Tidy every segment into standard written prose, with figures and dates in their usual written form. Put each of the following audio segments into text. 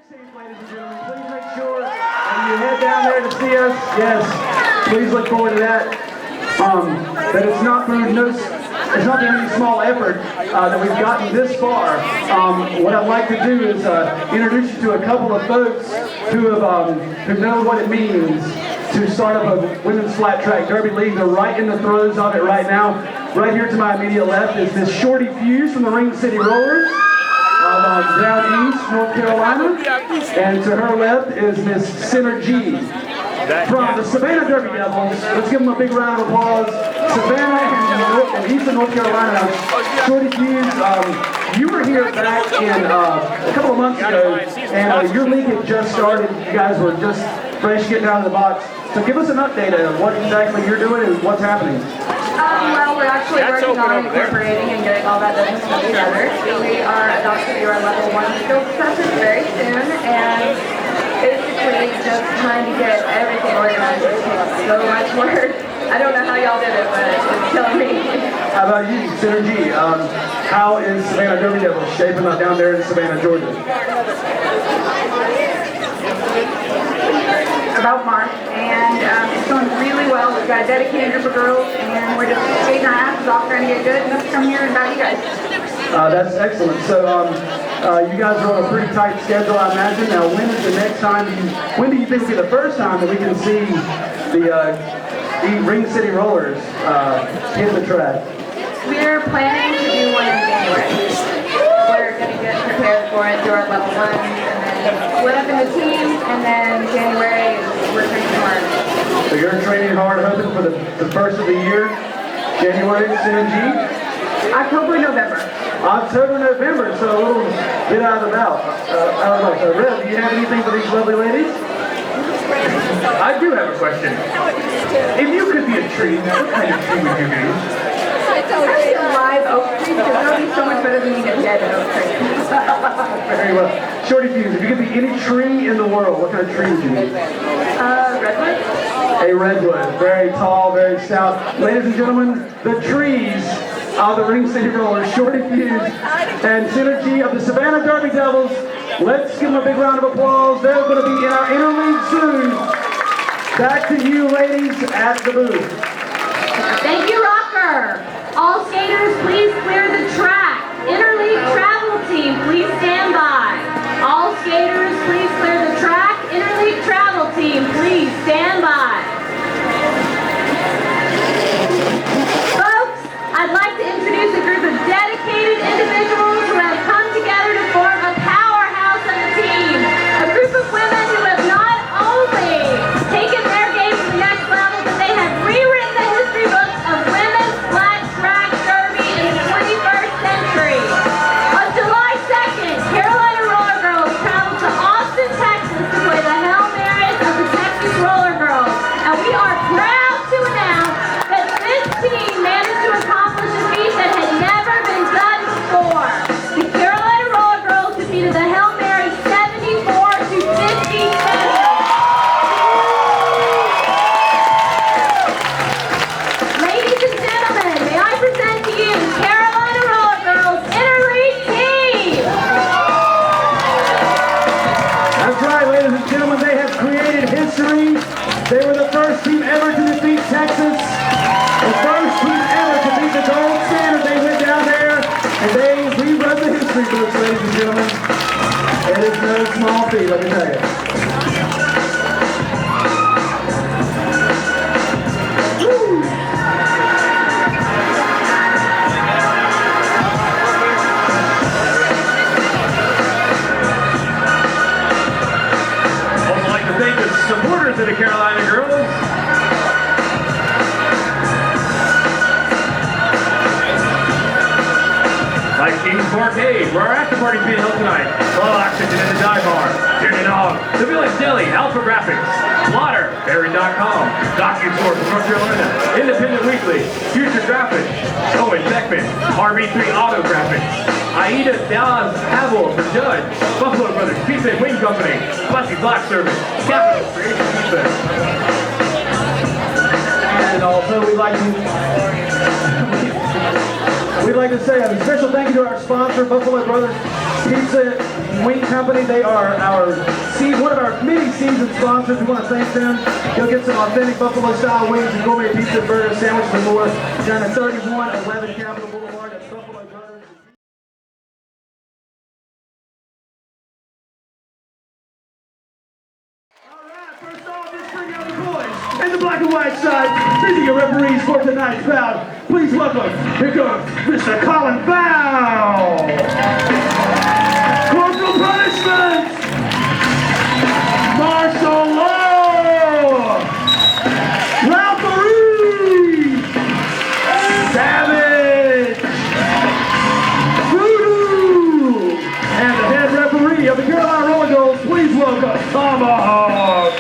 safe, ladies and gentlemen. Please make sure when you head down there to see us, yes, please look forward to that. That it's not through any small effort that we've gotten this far. What I'd like to do is introduce you to a couple of folks who know what it means to start up a women's flat track derby league. They're right in the throes of it right now. Right here to my immediate left is Miss Shorty Fuse from the Ring City Rollers. Down east, North Carolina, and to her left is Miss Synergy from the Savannah Derby Devils. Let's give them a big round of applause. Savannah and Eastern North Carolina. Shorty Fuse, you were here back in a couple of months ago, and your league had just started. You guys were just fresh getting out of the box. So give us an update of what exactly you're doing and what's happening. Well, we're actually working on incorporating and getting all that business together. We are about to do our level 1 skills session very soon, and basically just trying to get everything organized. It takes so much work. I don't know how y'all did it, but it's killing me. How about you, Synergy? How is Savannah Derby Devils shaping up down there in Savannah, Georgia? About March, and it's going really well. We've got a dedicated group of girls, and we're just skating our asses off trying to get good enough to come here and about you guys. That's excellent. So you guys are on a pretty tight schedule, I imagine. Now, when is the next time when do you think will be the first time that we can see the Ring City Rollers hit the track? We're planning to do one in January. We're going to get prepared for it through our level 1s, and then split up into teams, and then January we're training hard. So you're training hard, hoping for the first of the year, January, Synergy? October, November. October, November, so a little bit out of the bout. Rev, do you have anything for these lovely ladies? I do have a question. If you could be a tree, what kind of tree would you be? Actually, a live oak tree, because that would be so much better than being a dead oak tree. Very well. Shorty Fuse, if you could be any tree in the world, what kind of tree would you be? Redwood. A redwood. Very tall, very stout. Ladies and gentlemen, the trees of the Ring City Rollers, Shorty Fuse and Synergy of the Savannah Derby Devils. Let's give them a big round of applause. They're going to be in our interleague soon. Back to you, ladies, at the booth. Thank you, Rocker. All skaters, please clear the track. Interleague travel team, please stand by. All skaters, please clear the track. Interleague travel team, please stand by. Folks, I'd like to introduce a group of dedicated individuals who have come together to form a powerhouse of a team. A group of women who have not only taken their game to the next level, but they have rewritten the history books of women's flat track derby in the 21st century. On July 2nd, Carolina Rollergirls traveled to Austin, Texas to play the Hail Marys of the Texas Rollergirls. And we are proud to announce that this team managed to accomplish a feat that had never been done before. The Carolina Rollergirls defeated the Hail Marys 74-57. Ladies and gentlemen, may I present to you the Carolina Rollergirls Interleague team. That's right, ladies and gentlemen, they have created history. They were the first team ever to defeat Texas. The first team ever to beat the gold standard. They went down there and they rewrote the history books, ladies and gentlemen. It is no small feat, let me tell you. Woo. Also like to thank the supporters of the Carolina Girls. Like King's Arcade, where our after party's being held tonight. Full Oxygen in the Dive Bar, Union Hog, The Village Deli, Alpha Graphics, Blotter, Berry.com, DocuSource from North Carolina, Independent Weekly, Future Graphics, Owen Beckman, RV3 Auto Graphics, Aida Dallas Havel for Judge, Buffalo Brothers Pizza and Wing Company, Fussy Black Service, Capital Creation Pizza. And also we'd like to say a special thank you to our sponsor, Buffalo Brothers Pizza Wing Company. They are one of our many season sponsors. We want to thank them. You'll get some authentic buffalo style wings and gourmet pizza, burgers, sandwiches, and more down at 3111 Capitol Boulevard at Buffalo Brothers. First off, let's bring out the boys. And the black and white side, these are your referees for tonight's bout. Please welcome, here comes Mr. Colin Bout. Corporal Punishment, Marshall Lowe, Ralph Marie, Savage, Voodoo, and the head referee of the Carolina Rollergirls, please welcome Tomahawk.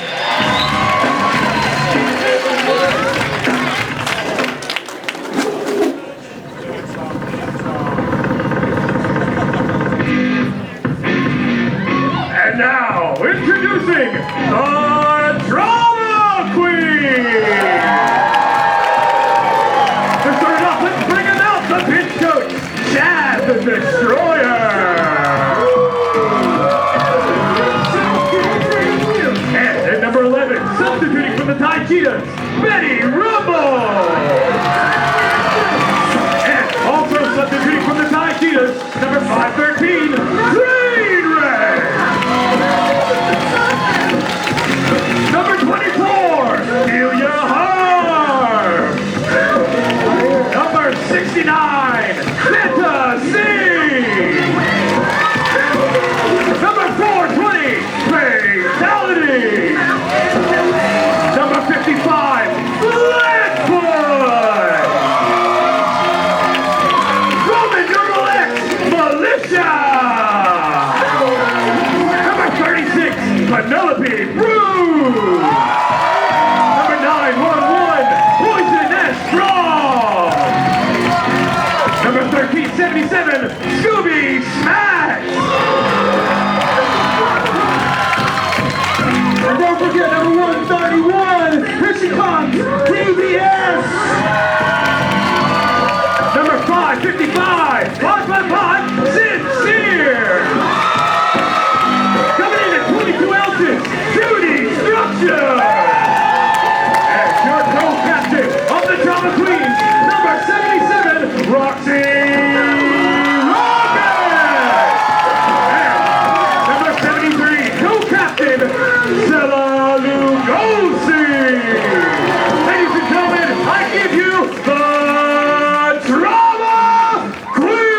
And now, introducing the Drama Queen! To start it off, let's bring him out, the pitch coach, Chad the Destroyer! And at number 11, substituting from the Thai Cheetahs, Betty Rumble! And also substituting from the Thai Cheetahs, number 513, Green Ray! Number 24, Celia Harm! Number 69, Santa C! Number 420, Fatality! Number 55, Blackfoot! Roman numeral X, Militia! Number 36, Penelope Bruce! Number 911, Poison S. Strong! Number 1377, Scooby Smash! And don't forget number 131, here she comes, TBS! Number 555, 555, Sincere! Coming in at 22 ounces, Judy Structure! And your co-captain of the Drama Queens, number 77, Roxy Rocket! And number 73, co-captain, Zella Lugosi! Ladies and gentlemen, I give you the Drama Queen!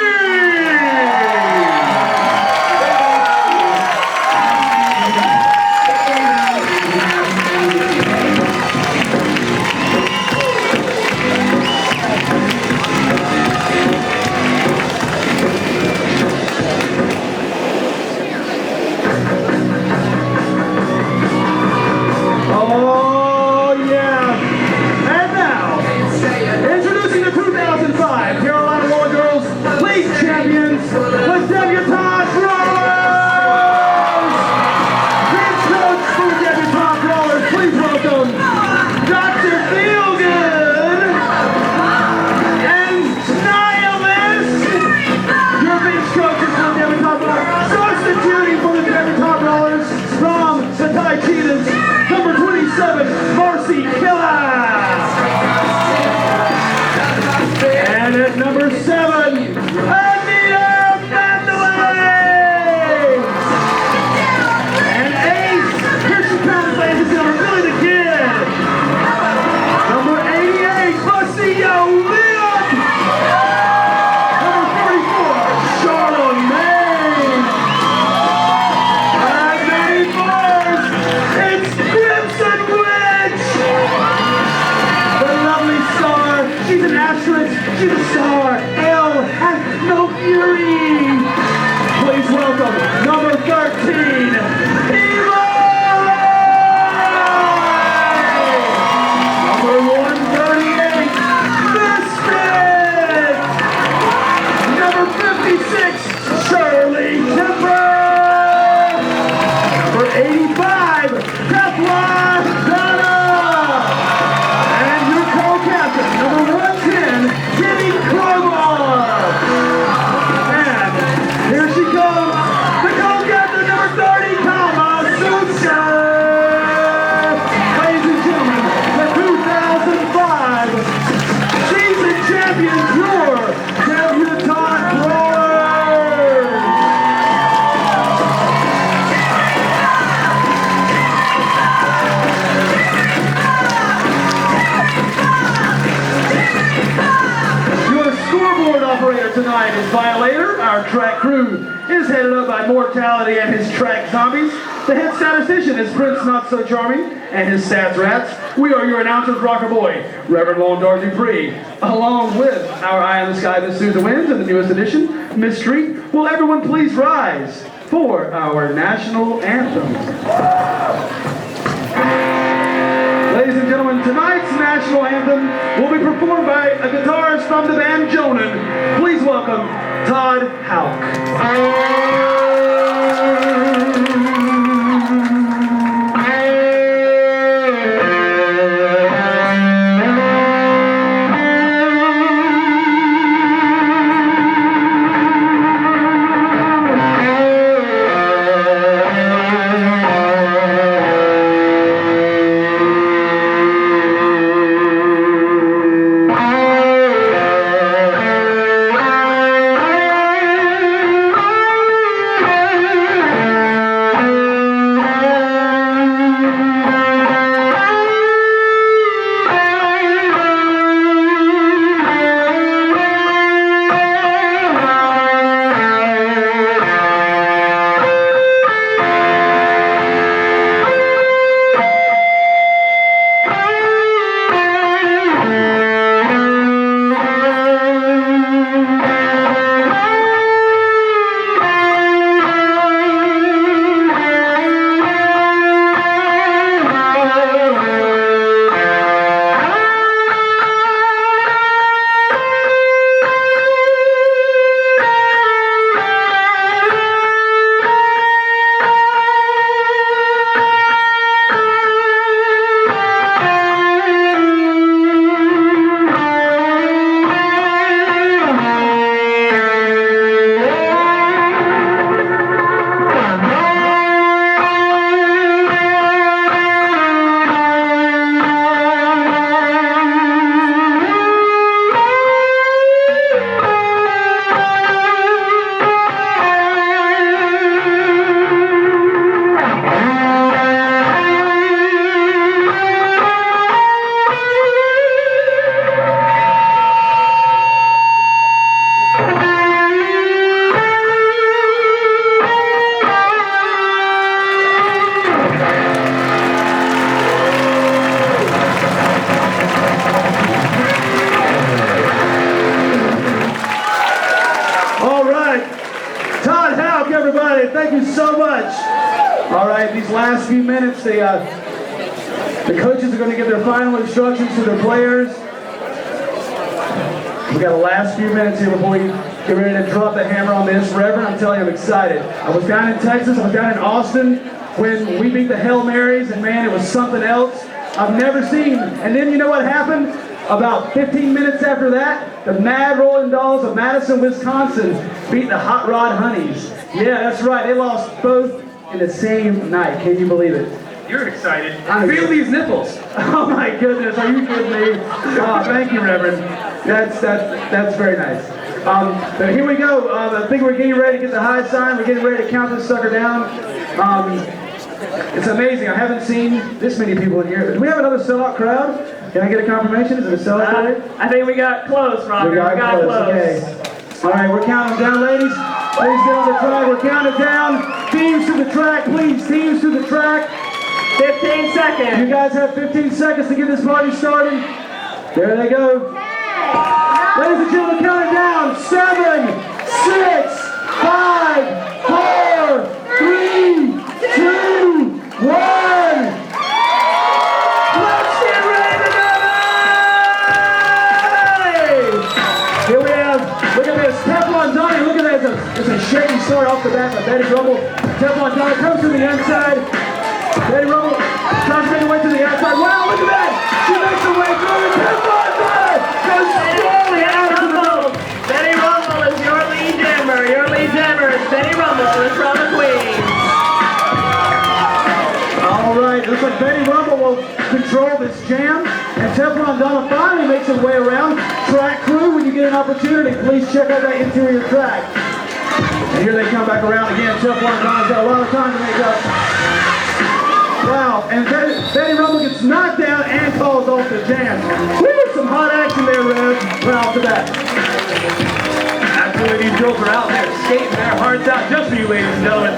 Our track crew is headed up by Mortality and his track zombies. The head statistician is Prince Not So Charming and his stats rats. We are your announcers, Rocker Boy, Reverend Lone Dar Dupree, along with our Eye in the Sky that soothes the winds and the newest edition, Miss Street. Will everyone please rise for our national anthem? Ladies and gentlemen, tonight's national anthem will be performed by a guitarist from the band Jonan. Please welcome Todd Houck. Thank you so much. All right, these last few minutes, the coaches are going to give their final instructions to their players. We got the last few minutes here before we get ready to drop the hammer on this. Reverend, I'm telling you, I'm excited. I was down in Texas, I was down in Austin when we beat the Hail Marys, and man, it was something else I've never seen. And then you know what happened? About 15 minutes after that, the Mad Rolling Dolls of Madison, Wisconsin beat the Hot Rod Honeys. Yeah, that's right. They lost both in the same night. Can you believe it? You're excited. Feel these nipples. Oh my goodness, are you kidding me? Oh, thank you, Reverend. That's very nice. But here we go. I think we're getting ready to get the high sign. We're getting ready to count this sucker down. It's amazing. I haven't seen this many people in here. Do we have another sellout crowd? Can I get a confirmation? Is it a sellout crowd? I think we got close, Robert. We got close. Okay. All right, we're counting down, ladies. Please get on the track. We're counting down. Teams to the track, please. Teams to the track. 15 seconds. You guys have 15 seconds to get this party started. There they go. Ladies and gentlemen, counting down. 7, 6, 5, 4, 3, 2, 1. Let's get ready to go! Here we have, look at this, Teflon Donnie. Look at that. It's a shady start off the bat by Betty Rumble. Teflon Donnie comes to the inside. Betty Rumble tries to make her way to the outside. Wow, look at that! She makes her way through it. Teflon Donnie goes slowly out of the boat. Betty Rumble is your lead jammer. Your lead jammer is Betty Rumble, the Trauma Queen. All right, looks like Betty Rumble will control this jam. And Teflon Donna finally makes her way around. Track crew, when you get an opportunity, please check out that interior track. And here they come back around again. Teflon Donna's got a lot of time to make up. Wow, and Betty Rumble gets knocked down and calls off the jam. Woo, some hot action there, Rev, right off the bat. Absolutely. Luckily, these girls are out there skating their hearts out just for you, ladies and gentlemen.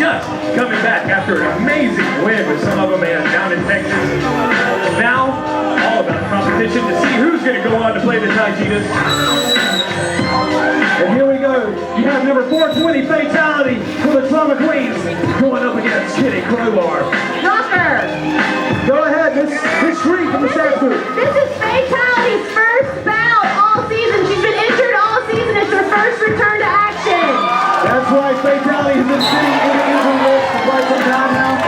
Just coming back after an amazing win with some of them down in Texas. Now, all about the competition to see who's going to go on to play the Hyenas. And here we go. You have number 420 Fatality for the Trauma Queens going up against Kitty Crowbar. Rocker! Go ahead, Miss Shree from the staff group. This is Fatality's first bout all season. She's been injured all season. It's her first return to action. That's right, Fatality has been sitting in the injury list for quite some time now.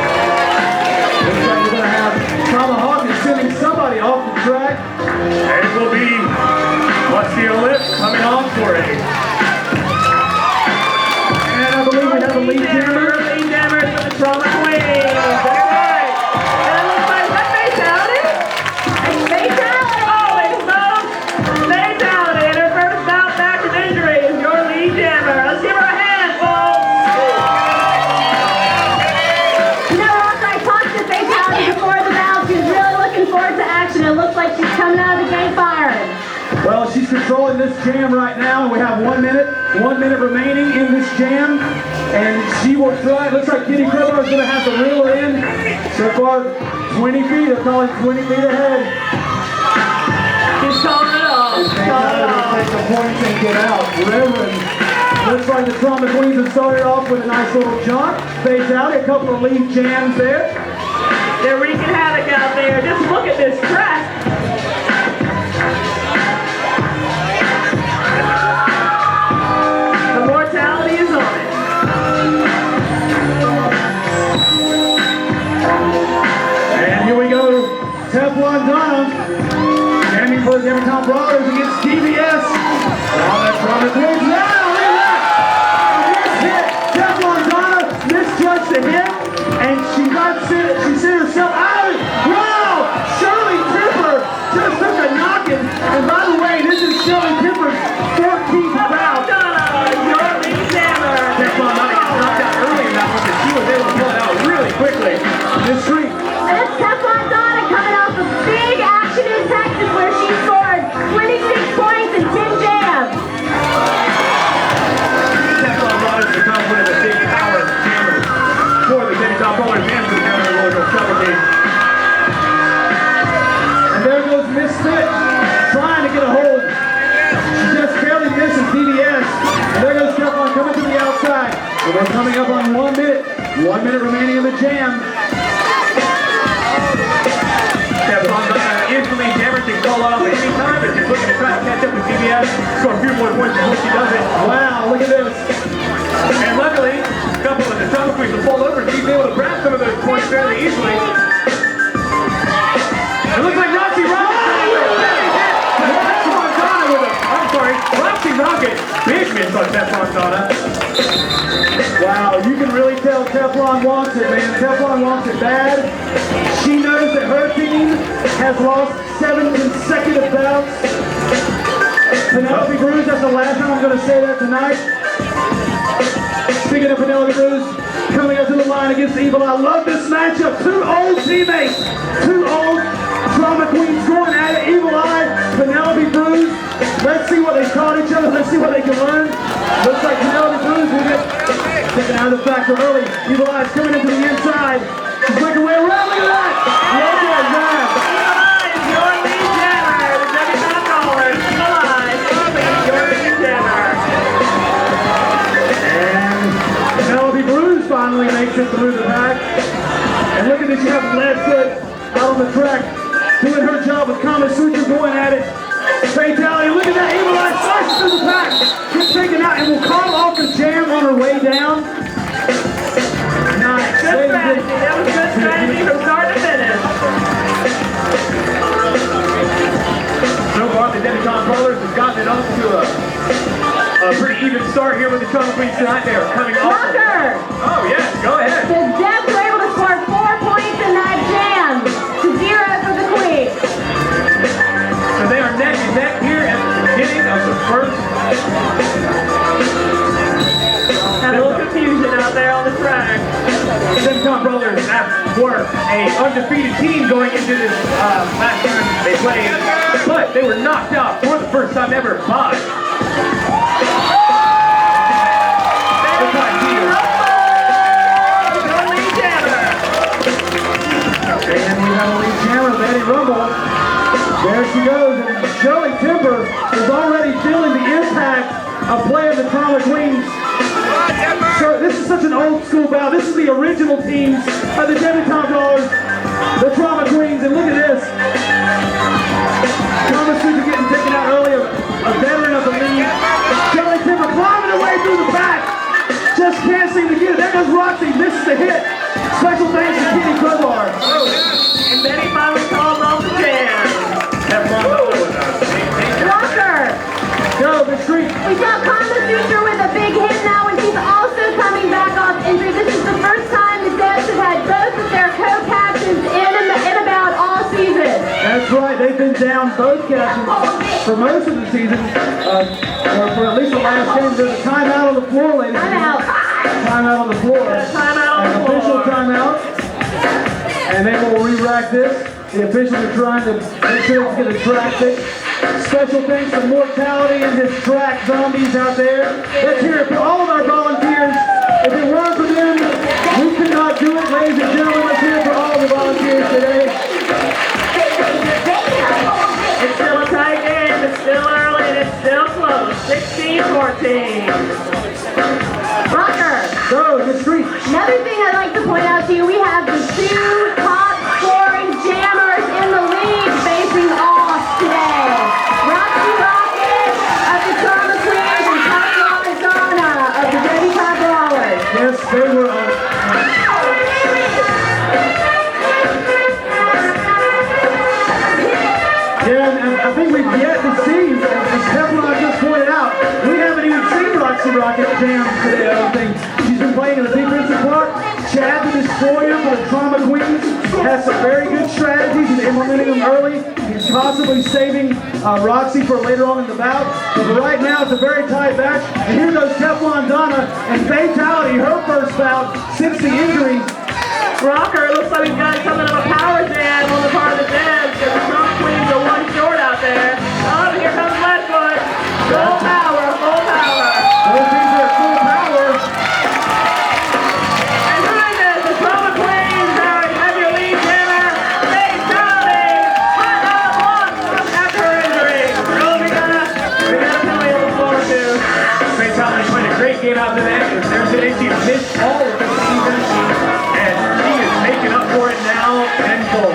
Looks like we're going to have Tomahawk is sending somebody off the track. And it will be Musty Olip coming on for it. And I believe we have a lead jammer. Lead jammer for the Trauma Queens. That's right. And it looks like that Fatality. It's Fatality! Holy smokes! Fatality in her first bout back from injury is your lead jammer. Let's give her a hand, folks. You know, Rocker, I talked to Fatality before the bout. She's really looking forward to action. It looks like she's coming out of the gate firing. Well, she's controlling this jam right now. We have 1 minute remaining in this jam. And she will try, it looks like Kitty Crowbar is going to have to reel her in. So far, 20 feet, they're calling 20 feet ahead. She's calling it off. She's calling it off. Take the points and get out. Reverend. Looks like the Trauma Queens have started off with a nice little jaunt. Fatality, a couple of lead jams there. They're wreaking havoc out there. Just look at this track. The mortality is on it. And here we go. Teflon Donna. Jamming for the Demicon Brothers against DBS. On that Trauma Queens. Now, look at that. A miss hit. Teflon Donna misjudged the hit. And she sent herself out of it. Wow! Shirley Tipper just took a knocking. And by the way, this is Shirley Tipper's 14th bout. Your lead jammer. Teflon Donna gets knocked out early in that one, but she was able to pull it out really quickly. This streak. It's Teflon Donna coming off a big action in Texas where she scored 26 points and 10 jams. Teflon Donna has become one of the big power jammers for the Demicon Rollers and for the Carolina Rollergirls Trauma Team. And there goes Miss Fit trying to get a hold. She just barely misses DBS. And there goes Teflon coming to the outside. So we're coming up on 1 minute. 1 minute remaining in the jam. Teflon Donna instantly jammer can call off at any time, but she's looking to try to catch up with DBS. Score a few more points before she does it. Wow, look at this. And luckily, a couple of the Trauma Queens will fall over and she's able to grab some of those points fairly easily. It looks like Roxy Rocket. Teflon Donna with a, I'm sorry, Roxy Rocket. Big miss on Teflon Donna. Wow, you can really tell Teflon wants it, man. Teflon wants it bad. She knows that her team has lost 7 consecutive bouts. Penelope Cruz, that's the last time I'm going to say that tonight. Speaking of Penelope Cruz, coming up to the line against Evil. I love this matchup. 2 old teammates. 2 old Trauma Queens going at it. Evil Eye, Penelope Cruz. Let's see what they taught each other. Let's see what they can learn. Looks like Penelope Cruz will get taken out of the factor early. Evil Eye's coming into the inside. She's making her way around. Look at that. Look at that. Your lead jammer. The Demicon Rollers. Evil Eye. Your lead jammer. And Penelope Cruz finally makes it through the pack. And look at this. You have Leadfoot out on the track doing her job with Kama Sutra going at it. Fatality, look at that, Evil Eye slashes through the pack, gets taken out, and will call off the jam on her way down. Nice. Good strategy. That was good strategy from start to finish. So far, the Demicon Rollers have gotten it off to a pretty even start here with the Trauma Queens tonight. They are coming off. Rocker! Oh, yes, go ahead. The Devs were able to score 4 points in that jam to 0 for the Queens. So they are neck and neck here at the beginning of the first. Had a little confusion out there on the track. The Demicon Rollers were an undefeated team going into this last time they played, but they were knocked out for the first time ever by she goes, and Joey Timber is already feeling the impact of playing the Trauma Queens. So this is such an old school bout. This is the original teams of the debutante brawlers, the Trauma Queens, and look at this. Thomas Suter getting taken out early, a veteran of the league. Joey Timber climbing her way through the back. Just can't seem to get it. There goes Roxy, misses the hit. Special thanks to Kitty Crowbar. And then he finally calls off the jam. Walker! Go, the street. We saw Kama Sutra with a big hit now, and she's also coming back off injury. This is the first time the Debs have had both of their co-captains in about all season. That's right. They've been down both captains for most of the season, or for at least the last game. There's a timeout on the floor, ladies and gentlemen. Timeout on the floor. An official timeout. And they will re-rack this. The officials are trying to make sure to get a track fix. Special thanks to Mortality and his track zombies out there. Let's hear it for all of our volunteers. If it weren't for them, we could not do it, ladies and gentlemen. Let's hear it for all the volunteers today. It's still a tight game. It's still early and it's still close. 16-14. Rocker! Go, the street. Another thing I'd like to point out to you, we have the two top scoring jammers in the league facing off today. Roxy Rocket of the Trauma Queens and Carolina Donna of the Debutante Brawlers. Yes, they were on. Yeah, and I think we've yet to see, as Teflon just pointed out, we haven't even seen Roxy Rocket jam today, I don't think. She's been playing in the defensive part. Chad the Destroyer for the Trauma Queens has some very good strategies and implementing them early. He's possibly saving Roxy for later on in the bout. But right now it's a very tight match. And here goes Teflon Donna and Fatality, her first bout since the injury. Rocker, it looks like we've got something of a power jam on the part of the Debs. The Trauma Queens are one short out there. Oh, here comes Leadfoot. Full power, full power. Those teams are at full power. And behind us, the Trauma Queens are in heavy lead jammer. Fatality. Hot dog walks after her injury. Oh, we got a penalty on the floor too. Fatality played a great game out today. There's an she missed all of the season, and she is making up for it now in full.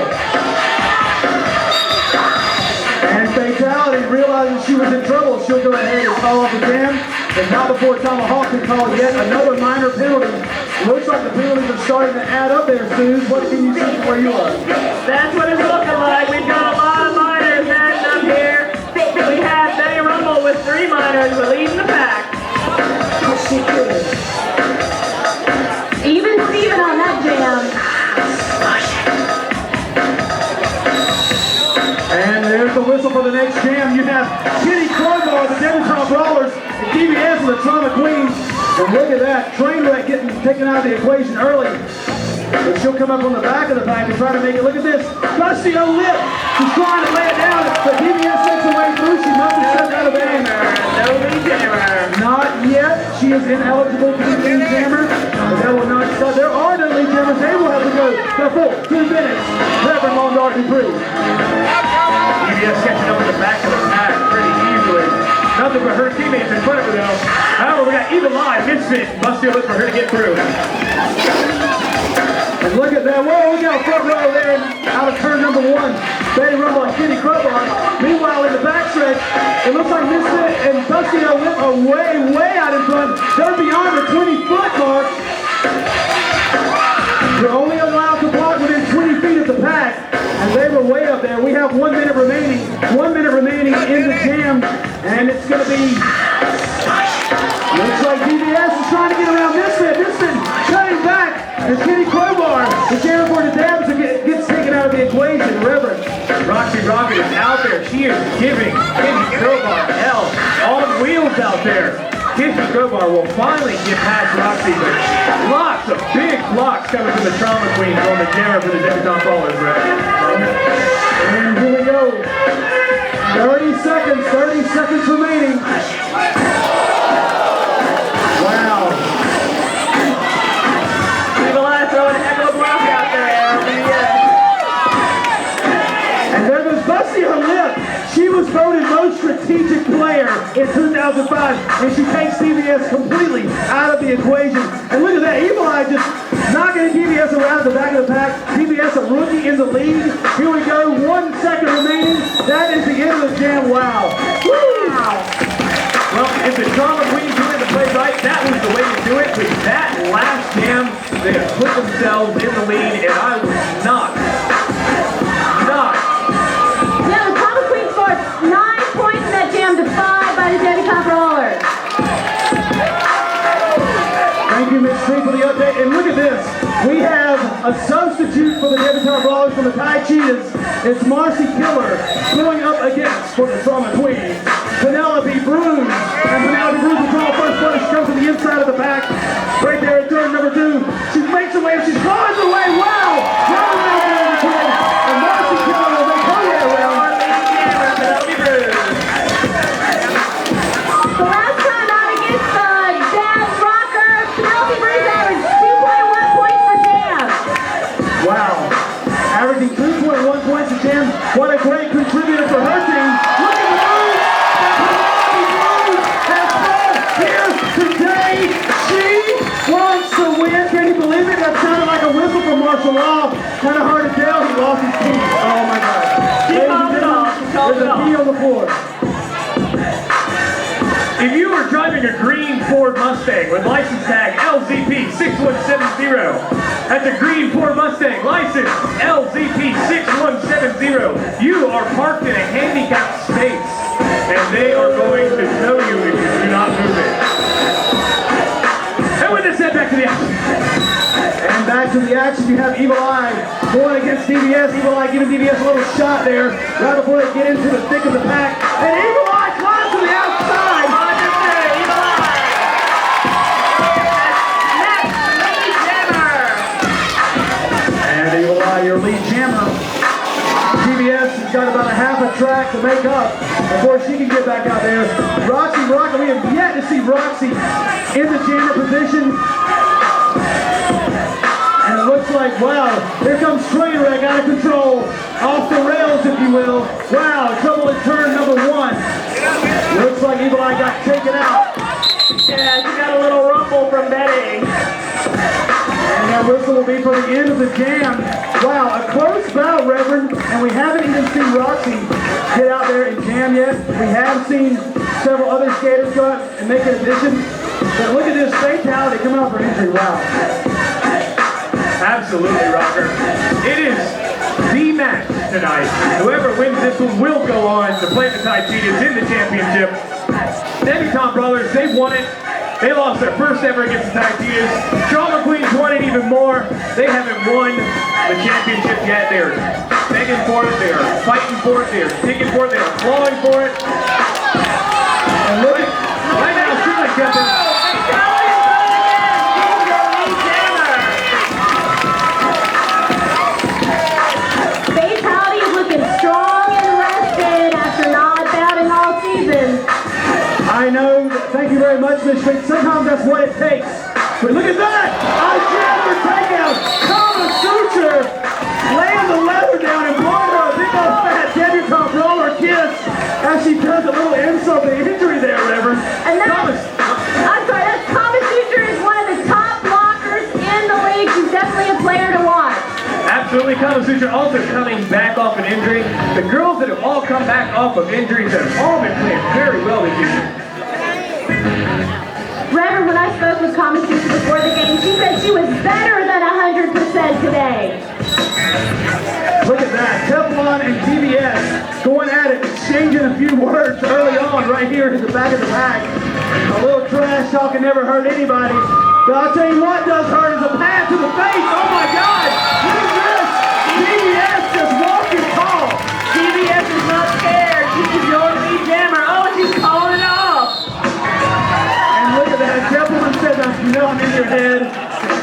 And Fatality, realizing she was in trouble, she'll go ahead and call off the jam. And not before Tomahawk can call yet another minor penalty. Looks like the penalties are starting to add up there, Suze. What can you see from where you are? That's what it's looking like. We've got a lot of minors adding up here. We have Betty Rumble with 3 minors. We're leading the pack. Even Steven on that jam. And there's the whistle for the next jam. You have Kitty Crowbar, the Debutante Brawlers, and DBS of the Trauma Queens. And look at that, Trainwreck getting taken out of the equation early. But she'll come up on the back of the pack and try to make it. Look at this, Dusty O-Lip. She's trying to lay it down, but DBS takes her way through. She must have stepped out of bounds. No lead jammer. Not yet. She is ineligible to be lead jammer. But that will not start. There are no lead jammers. They will have to go the full 2 minutes. Reverend Mondart Dupree. DBS catching up in the back of the pack pretty easily. Nothing but her teammates in front of her though. However, we got Even Live, Misfit, Busty Lip for her to get through. And look at that. Whoa, we got a front row there out of turn number 1. Betty Rumble and Kitty Crowbar. Meanwhile, in the backstretch, it looks like Misfit and Dusty O-Lip are way out in front. They're beyond the 20-foot mark. They're only allowed to block within 20 feet of the pack. And they were way up there. We have 1 minute remaining. 1 minute remaining in the jam. And it's going to be... Looks like DBS is trying to get around Misfit. Misfit cutting back. And Kitty Crowbar, the jammer for the Debs, gets taken out of the equation. Reverend. Roxy Rocket is out there. She is giving Kitty Crowbar hell on wheels out there. Kitty Crowbar will finally get past Roxy, but lots of big blocks coming from the Trauma Queens on the jammer for the Debutante Brawlers, And here we go. 30 seconds remaining. Wow. Leave alive throwing a heck of a block out there. And there goes Busty O-Lip. and she takes DBS completely out of the equation. And look at that, Evil Eye just knocking DBS around the back of the pack. DBS a rookie in the lead. Here we go, 1 second remaining. That is the end of the jam. Wow. Woo! Well, if the drama queens wanted to play right, that was the way to do it. With that last jam, they have put themselves in the lead, and I was not. Yeah, the Drama Queen scored 9 points in that jam to 5 by the Debutante Rollers. Thank you, Ms. Tree, for the update. And look at this. We have a substitute for the Debutante Rollers from the Tai Cheetahs. It's Marcy Killer going up against, for the Drama Queen, Penelope Bruce. And Penelope Bruce will draw first one. She comes to the inside of the pack. Right there in turn number 2. She makes her way. She's drawing her way. Wow! Round around there in the twin. And Marcy Killer will make her way around. Penelope Bruce. The last time out against the Dance Rocker, Penelope Bruce averaged 2.1 points per jam. Wow. Averaging 2.1 points a jam. What a great contributor for her team. Look at the move. Penelope Bruce has brought here today. She wants to win. Can you believe it? That sounded like a whistle from martial law. Kind of hard to tell. He lost his teeth. Oh my God. She called it off. She called There's it a pee off. on the floor. If you were driving a green Ford Mustang with license tag LZP6170, that's a green Ford Mustang license LZP6170, you are parked in a handicapped space, and they are going to tow you if you do not move it. And with this, head back to the action. And back to the action, you have Evil Eye going against DBS. Evil Eye giving DBS a little shot there right before they get into the thick of the pack. And Evil Eye climbs to the outside. And Evil Eye, your lead jammer. DBS has got about a half a track to make up before she can get back out there. Roxy Rocket, we have yet to see Roxy in the jammer position. And it looks like, wow, here comes Trainwreck out of control. Off the rails, if you will. Wow, trouble at turn number 1. Looks like Evil Eye got taken out. Yeah, she got a little rumble from Betty. And that whistle will be for the end of the jam. Wow, a close bout, Reverend. And we haven't even seen Roxy get out there and jam yet. We have seen several other skaters go out and make an addition. But look at this fatality come out for injury. Wow. Absolutely, Rocker. It is the match tonight. Whoever wins this one will go on to play the Tai Cheetahs in the championship. Debutante Brothers, they've won it. They lost their first ever against the Tai Cheetahs. Drama Queens won it even more. They haven't won the championship yet. They're begging for it. They are fighting for it. They are digging for it. They are clawing for it. And look at Right now, she's like jumping. Fatality is looking strong and rested after not bouting all season. I know, thank you very much, Miss Fink. Sometimes that's what it takes. But look at that! A jammer takeout! Kama Suture laying the leather down and blowing her a big old fat debutante roller kiss as she does a little insult to injury there, Reverend. And I'm sorry, that Kama Suture is one of the top blockers in the league. She's definitely a player to watch. Absolutely, Kama Suture also coming back off an injury. The girls that have all come back off of injuries have all been playing very well this year. Reverend, when I spoke with Kama Suture before the game, she said she was better than 100% today. Look at that, Teflon and TBS going at it, exchanging a few words early on right here in the back of the pack. A little trash talk can never hurt anybody. But I'll tell you what does hurt is a pad to the face. Oh my God! Look at this! TBS just walking tall. TBS is not scared. She's your lead jammer. Oh, she's calling it off. And look at that, Teflon said, you know I'm in your head.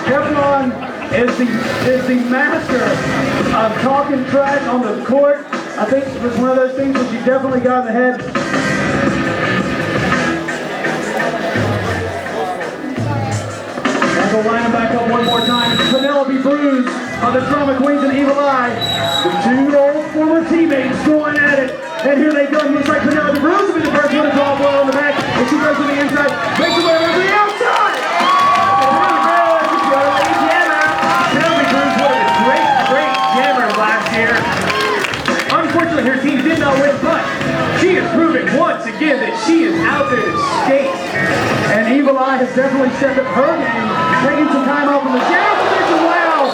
Teflon is the master of talking trash on the court. I think it was one of those things that she definitely got in the head. And we'll line them back up one more time. Penelope Bruce of the Drama Queens and Evil Eye. The two old former teammates going at it. And here they go. Looks like Penelope Cruz will be the first one to draw a blow on the back. And she goes to the inside. Makes her way around to the outside. Penelope Cruz, one of the great jammers last year. Unfortunately, her team did not win, but she is proving once again that she is out there to skate. And Evil Eye has definitely stepped up her game, taking some time off from the jam position. Wow!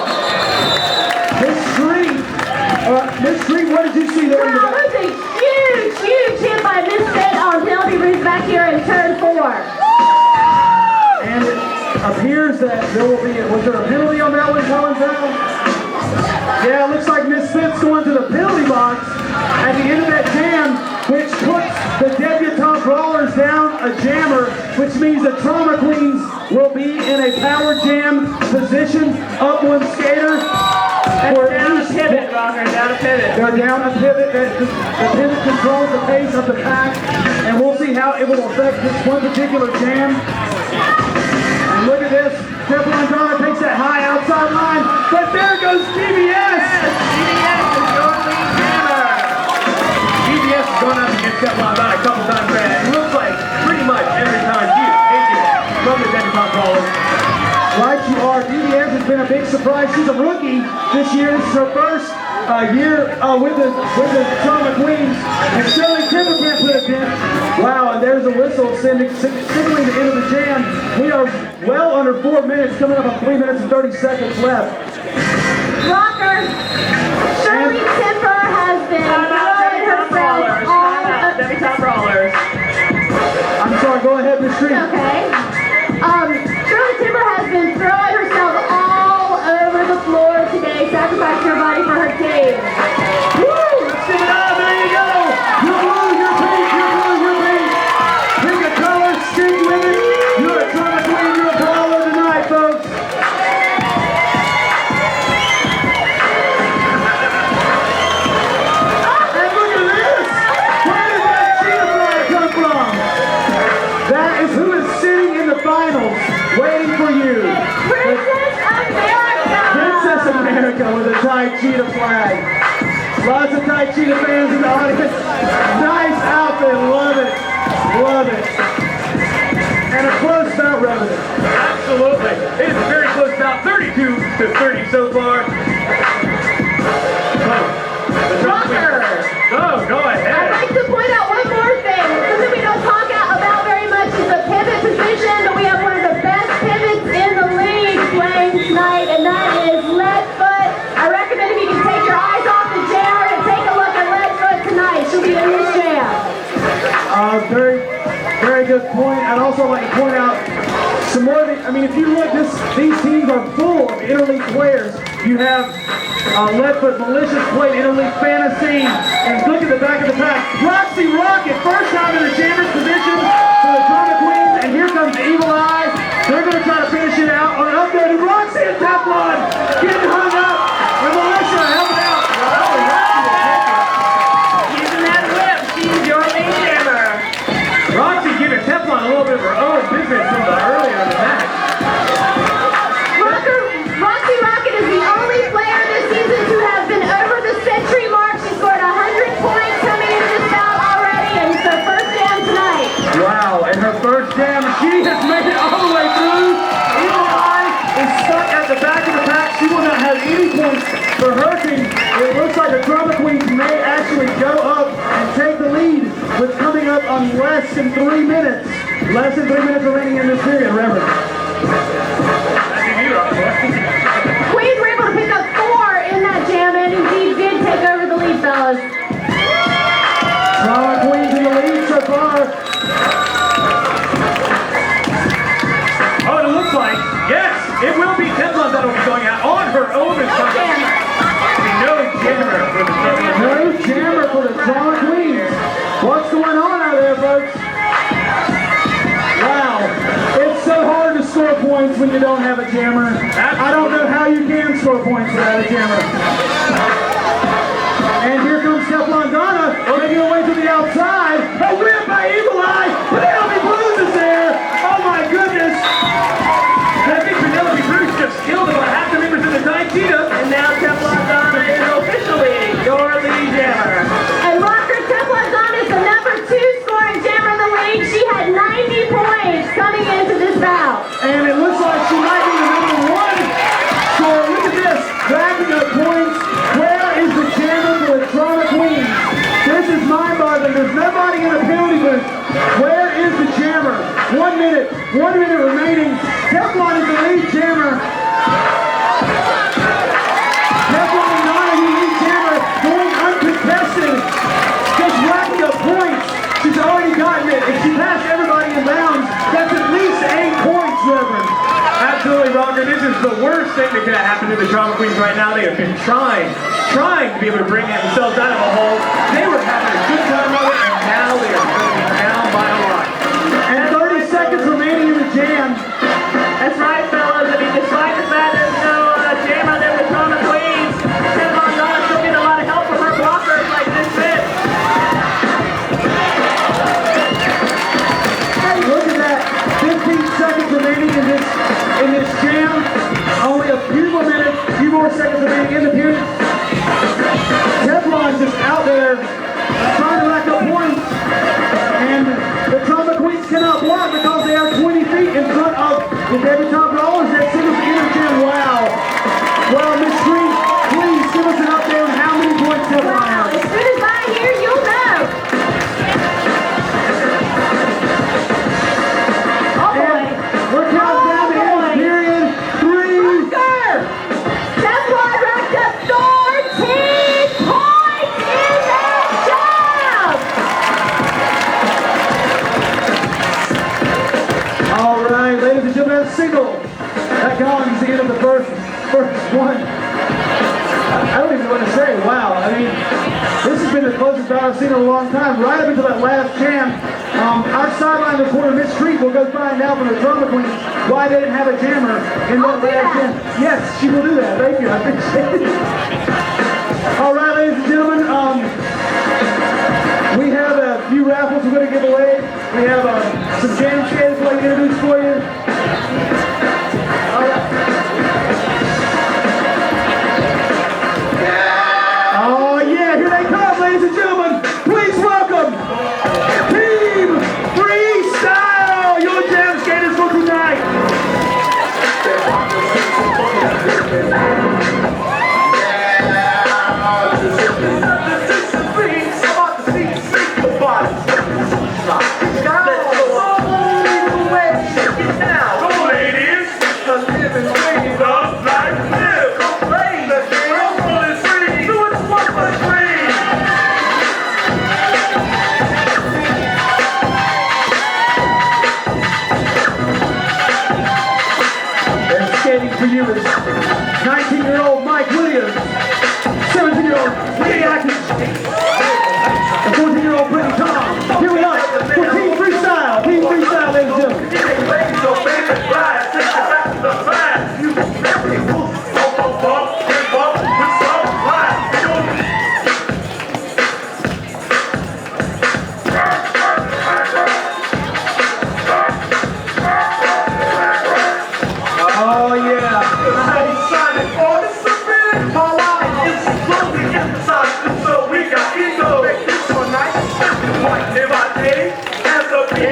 Miss Street, what did you see there? Wow, that was a huge hit by Miss Fit on Penelope Cruz back here in turn 4. And it appears that there will be, was there a penalty on that one, Collins? Yeah, it looks like Miss Fit's going to the penalty box at the end of that jam, which puts the debutante brawlers down a jammer, which means the Trauma Queens will be in a power jam position, up one skater. Down a pivot, Rocker, down a pivot. They're down a pivot. The pivot controls the pace of the pack, and we'll see how it will affect this one particular jam. And look at this. Teflon Donna takes that high outside line, but there goes DBS. DBS is your lead jammer. DBS has gone up against Teflon Donna a couple times, and it looks like pretty much every time she is taking it from the debutante brawler. Right you are. DBS has been a big surprise. She's a rookie this year. This is her first year with the Trauma Queens. And Shirley Timber can't put a dent. Wow, and there's a whistle signaling the end of the jam. We are well under 4 minutes, coming up on 3 minutes and 30 seconds left. Rocker, Shirley Timber has been throwing herself all Debutante brawlers. I'm sorry, go ahead, Miss Street. Okay. Shirley Timber has been throwing herself all over the floor today, sacrificing her body for her team. Woo! Let's give it up. There you go. You're blue, you're pink, you're blue, you're pink. Pick a color, stick with it. You're a Trauma Queen, you're a brawler tonight, folks. And look at this. Where did that cheetah flag come from? That is who is sitting in the finals, waiting for you. Princess America! Princess America with a tight cheetah flag. Lots of tight cheetah fans in the audience. Nice outfit, love it, love it. And a close bout revenue. Absolutely. It is a very close bout, 32 to 30 so far. Rocker! Go I'd ahead. like to point out one more thing. Something we don't talk about very much is the pivot position, but we have one of the best pivots in the league playing tonight, and that is Leadfoot. I recommend if you can take your eyes off the jammer and take a look at Leadfoot tonight. She'll be in this jam. Very good point. I'd also like to point out some more. If you look, these teams are full of interleague players. You have Leadfoot, Malicious played interleague fantasy, and look at the back of the pack. Roxy Rocket, first time in the jammer's position for the Trauma Queens, and here comes Evil Eye. They're going to try to finish it out on an updated Roxy and Teflon getting hung up, and Melissa helping out. Using that whip, she's your lead jammer. Roxy giving Teflon a little bit of her own business from the earlier in the match. Roxy Rocket is the only player this season to have been over the century mark. She scored 100 points coming into this bout already, and it's her first jam tonight. Wow, and her first jam, she has made it all the way through. Evil Eye is stuck at the back of the pack. She will not have any points for her team. It looks like the Trauma Queens may actually go up and take the lead with coming up on less than 3 minutes. Less than 3 minutes remaining in this period, remember. Queens were able to pick up 4 in that jam, and indeed did take over the lead, fellas. Trauma Queens in the lead so far. Oh, and it looks like, yes, it will be Teflon that will be going out on her own this time. No jammer for the Teflon. No jammer for the Trauma Queens. What's going on out there, folks? Wow, it's so hard to score points when you don't have a jammer. I don't know how you can score points without a jammer. And here comes Teflon Donna, making her way to the outside. A win by Evil Eye. Penelope Cruz is there. Oh my goodness. I think Penelope Cruz just killed about half the members of the Tight Cheetah. And now Teflon Donna is officially your lead jammer. And Rocker, Teflon is the worst thing that could have happened to the Drama Queens right now. They have been trying to be able to bring themselves out of a hole. They were having a good time of it, and now they are going to be down by a lot. And 30 seconds remaining in the jam. That's right, fellas. I mean, despite the fact there's no jam out there with Drama Queens, Stefan's still getting a lot of help from her blockers like this bit. Hey, look at that. 15 seconds remaining in this jam. Only a few more seconds remaining in the period. Teflon's just out there trying to rack up points. And the Drama Queens cannot block because they are 20 feet in front of the debutante rollers that singles inner jam. Wow. Well, Miss Green, please give us an update on how many points Teflon Wow, has. as soon as I hear, you'll know. Oh boy. We're counting down the end of period 3. Teflon racked up 14 points in that jam. All right, ladies and gentlemen, that's a signal. That gong is the end of the first one. I don't even know what to say. Wow. I mean, this has been the closest bout I've seen in a long time. Right up until that last jam. Our sideline reporter, Miss Street, will go find out from the Drama Queens why they didn't have a jammer in that last jam. Yes, she will do that. Thank you. I appreciate it. All right, ladies and gentlemen. We have a few raffles we're going to give away. We have some jam skates we'd like to introduce for you. All right. Oh yeah, here they come, ladies and gentlemen. Please welcome Team Freestyle, your jam skaters for tonight. For you is 19-year-old Mike Williams, 17-year-old Lee Atkins, and 14-year-old Brittany Tom. Here we are for Team Freestyle. Team Freestyle, ladies and gentlemen. Oh yeah. So we got ego. This one night. Never as a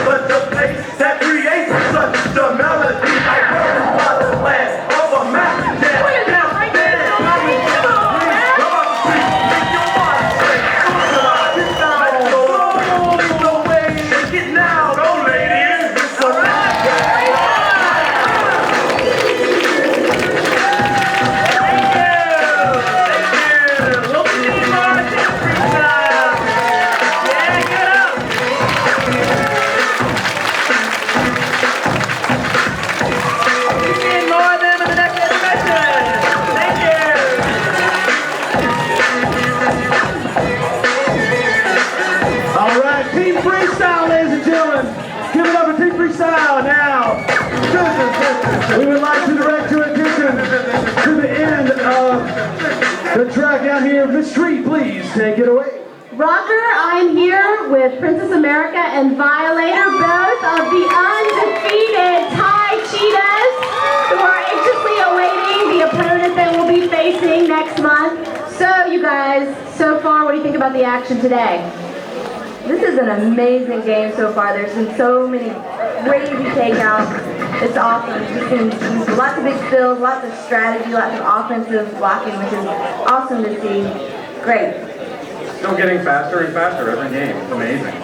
But the place that creates such a melody, like where was the land? the track down here. Miss Street, please take it away. Rocker, I'm here with Princess America and Violator, both of the undefeated Thai Cheetahs, who are anxiously awaiting the opponent that we'll be facing next month. So, you guys, so far, what do you think about the action today? This is an amazing game so far. There's been so many crazy takeouts. It's awesome. It's been lots of big spills, lots of strategy, lots of offensive blocking, which is awesome to see. Great. Still getting faster and faster every game. It's amazing.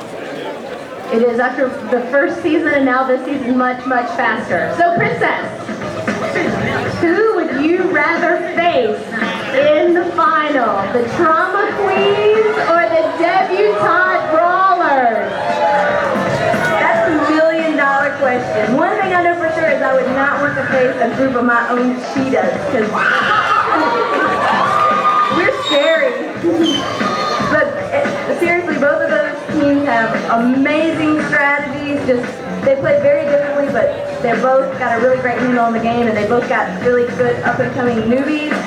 It is after the first season, and now this season much, much faster. So, Princess, who would you rather face in the final? The Trauma Queens or the Debutante Brawlers? That's a $1 million question. One thing I know for sure is I would not want to face a group of my own cheetahs because we're scary. But seriously, both of those teams have amazing strategies. They play very differently, but they've both got a really great handle on the game, and they both got really good up-and-coming newbies.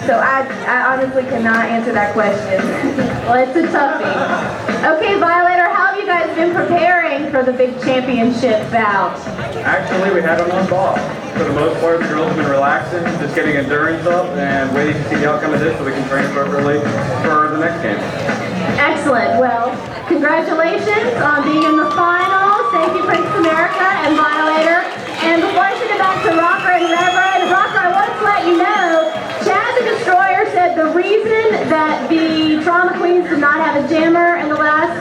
So I honestly cannot answer that question. Well, it's a toughie. Okay, Violator, how have you guys been preparing for the big championship bout? Actually, we had a month off. For the most part, the girls have been relaxing, just getting endurance up, and waiting to see the outcome of this so they can train appropriately for the next game. Excellent. Well, congratulations on being in the finals. Thank you, Princess America and Violator. And before I send it back to Rocker and Reverend, Rocker, I wanted to let you know, Chad the Destroyer said the reason that the Trauma Queens did not have a jammer in the last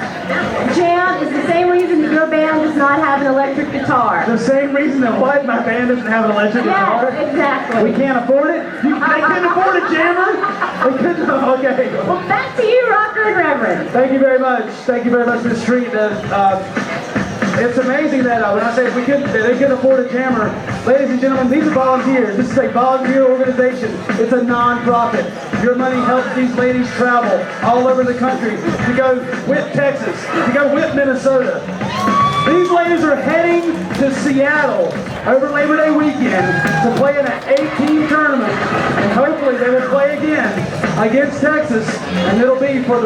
jam is the same reason that your band does not have an electric guitar. The same reason that what? My band doesn't have an electric guitar? Yeah, exactly. We can't afford it? They couldn't afford a jammer? They couldn't? Okay. Well, back to you, Rocker and Reverend. Thank you very much. Thank you very much, Ms. Street. It's amazing that when I say they couldn't afford a jammer, ladies and gentlemen, these are volunteers. This is a volunteer organization. It's a non-profit. Your money helps these ladies travel all over the country to go whip Texas, to go whip Minnesota. These ladies are heading to Seattle over Labor Day weekend to play in an 8-team tournament, and hopefully they will play again against Texas, and it'll be for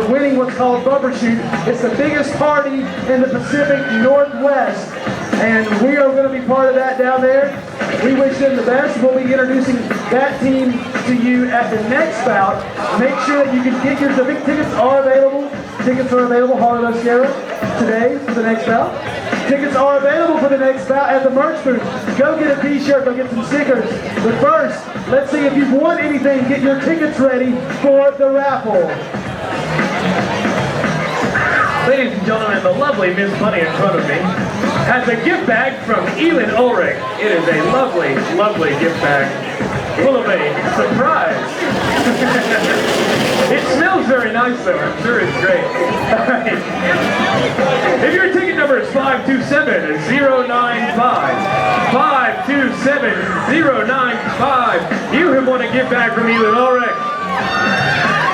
winning what's called Bumper Shoot. It's the biggest party in the Pacific Northwest, and we are going to be part of that down there. We wish them the best. We'll be introducing that team to you at the next bout. Make sure that you can get your tickets are available. Tickets are available, Harlow Sierra, today for the next bout. Tickets are available for the next bout at the merch booth. Go get a t-shirt, go get some stickers. But first, let's see if you've won anything. Get your tickets ready for the raffle. Ladies and gentlemen, the lovely Miss Bunny in front of me has a gift bag from Elin Ulrich. It is a lovely, lovely gift bag full of a surprise. It smells very nice though, I'm sure it's great. Alright. If your ticket number is 527-095, 527-095, you have won a gift bag from Elin Ulrich.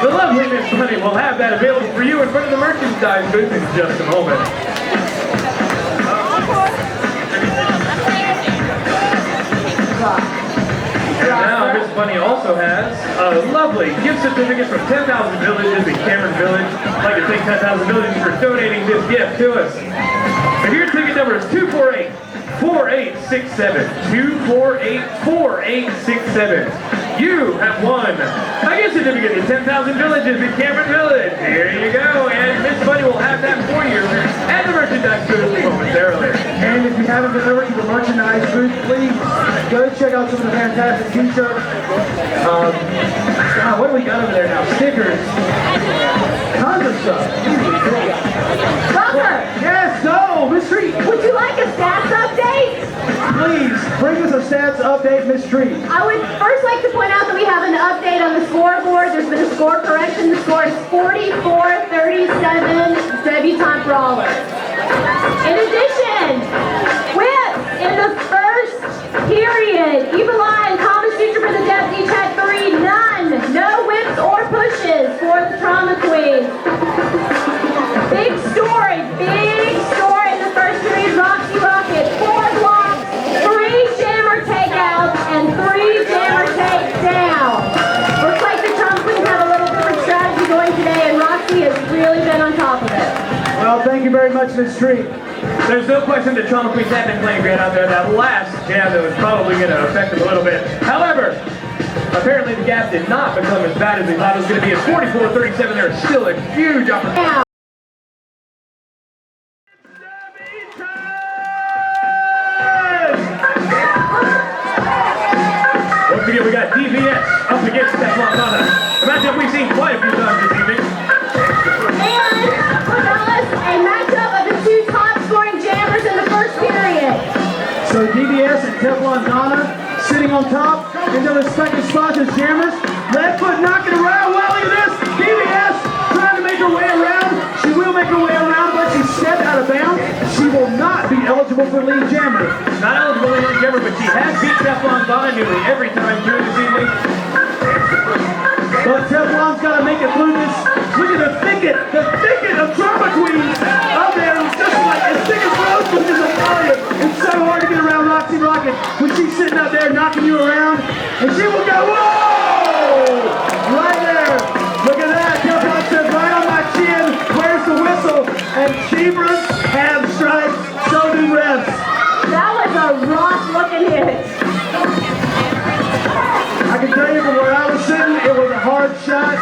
The lovely Miss Bunny will have that available for you in front of the merchandise booth in just a moment. And now Miss Bunny also has a lovely gift certificate from 10,000 Villages in Cameron Village. I'd like to thank 10,000 Villages for donating this gift to us. If your ticket number is 248-4867, 248-4867, you have won a gift certificate to 10,000 Villages in Cameron Village. Here you go, and Miss Bunny will have that for you at the merchandise booth momentarily. And if you haven't been over to the merchandise booth, please go check out some of the fantastic t-shirts. What do we got over there now? Stickers. Tons of stuff. Rocker! Yes, no, Miss Street. Would you like a stats update? Please, bring us a stats update, Miss Street. I would first like to point out that we have an update on the scoreboard. There's been a score correction. The score is 44-37 Debutante Brawlers. In addition, in the first period, Evil Eye and Common Future for the Deaf each had 3, none. No whips or pushes for the Trauma Queens. Big story in the first period. Roxy Rocket, 4 blocks, 3 jammer takeouts, and 3 jammer takedowns. Thank you very much, Ms. Tree. There's no question the Trauma Queens have been playing great out there. That last jam that was probably going to affect them a little bit. However, apparently the gap did not become as bad as we thought it was going to be. At 44-37, there is still a huge opportunity. Once again, we got DVS up against Teflon Donna. Imagine we've seen quite a few times this evening. And fellas, a matchup of the two top scoring jammers in the first period. So DVS and Teflon Donna sitting on top in their respective spots as jammers. Left foot knocking around. Well, look at this. DVS trying to make her way around. She will make her way around, but she stepped out of bounds. She will not be eligible for lead jammer. Not eligible for lead jammer, but she has beat Teflon Donna nearly every time during this evening. But Teflon's got to make it through this. Look at the thicket of Trauma Queens up there. It's just like as thick as rosebush, as I tell you. It's so hard to get around Roxy Rocket when she's sitting up there knocking you around. And she will go, whoa! Right there. Look at that. Teflon says, right on my chin. Where's the whistle? And zebras have stripes. So do refs. That was a rough looking hit. I can tell you from where I was sitting, it was a hard shot.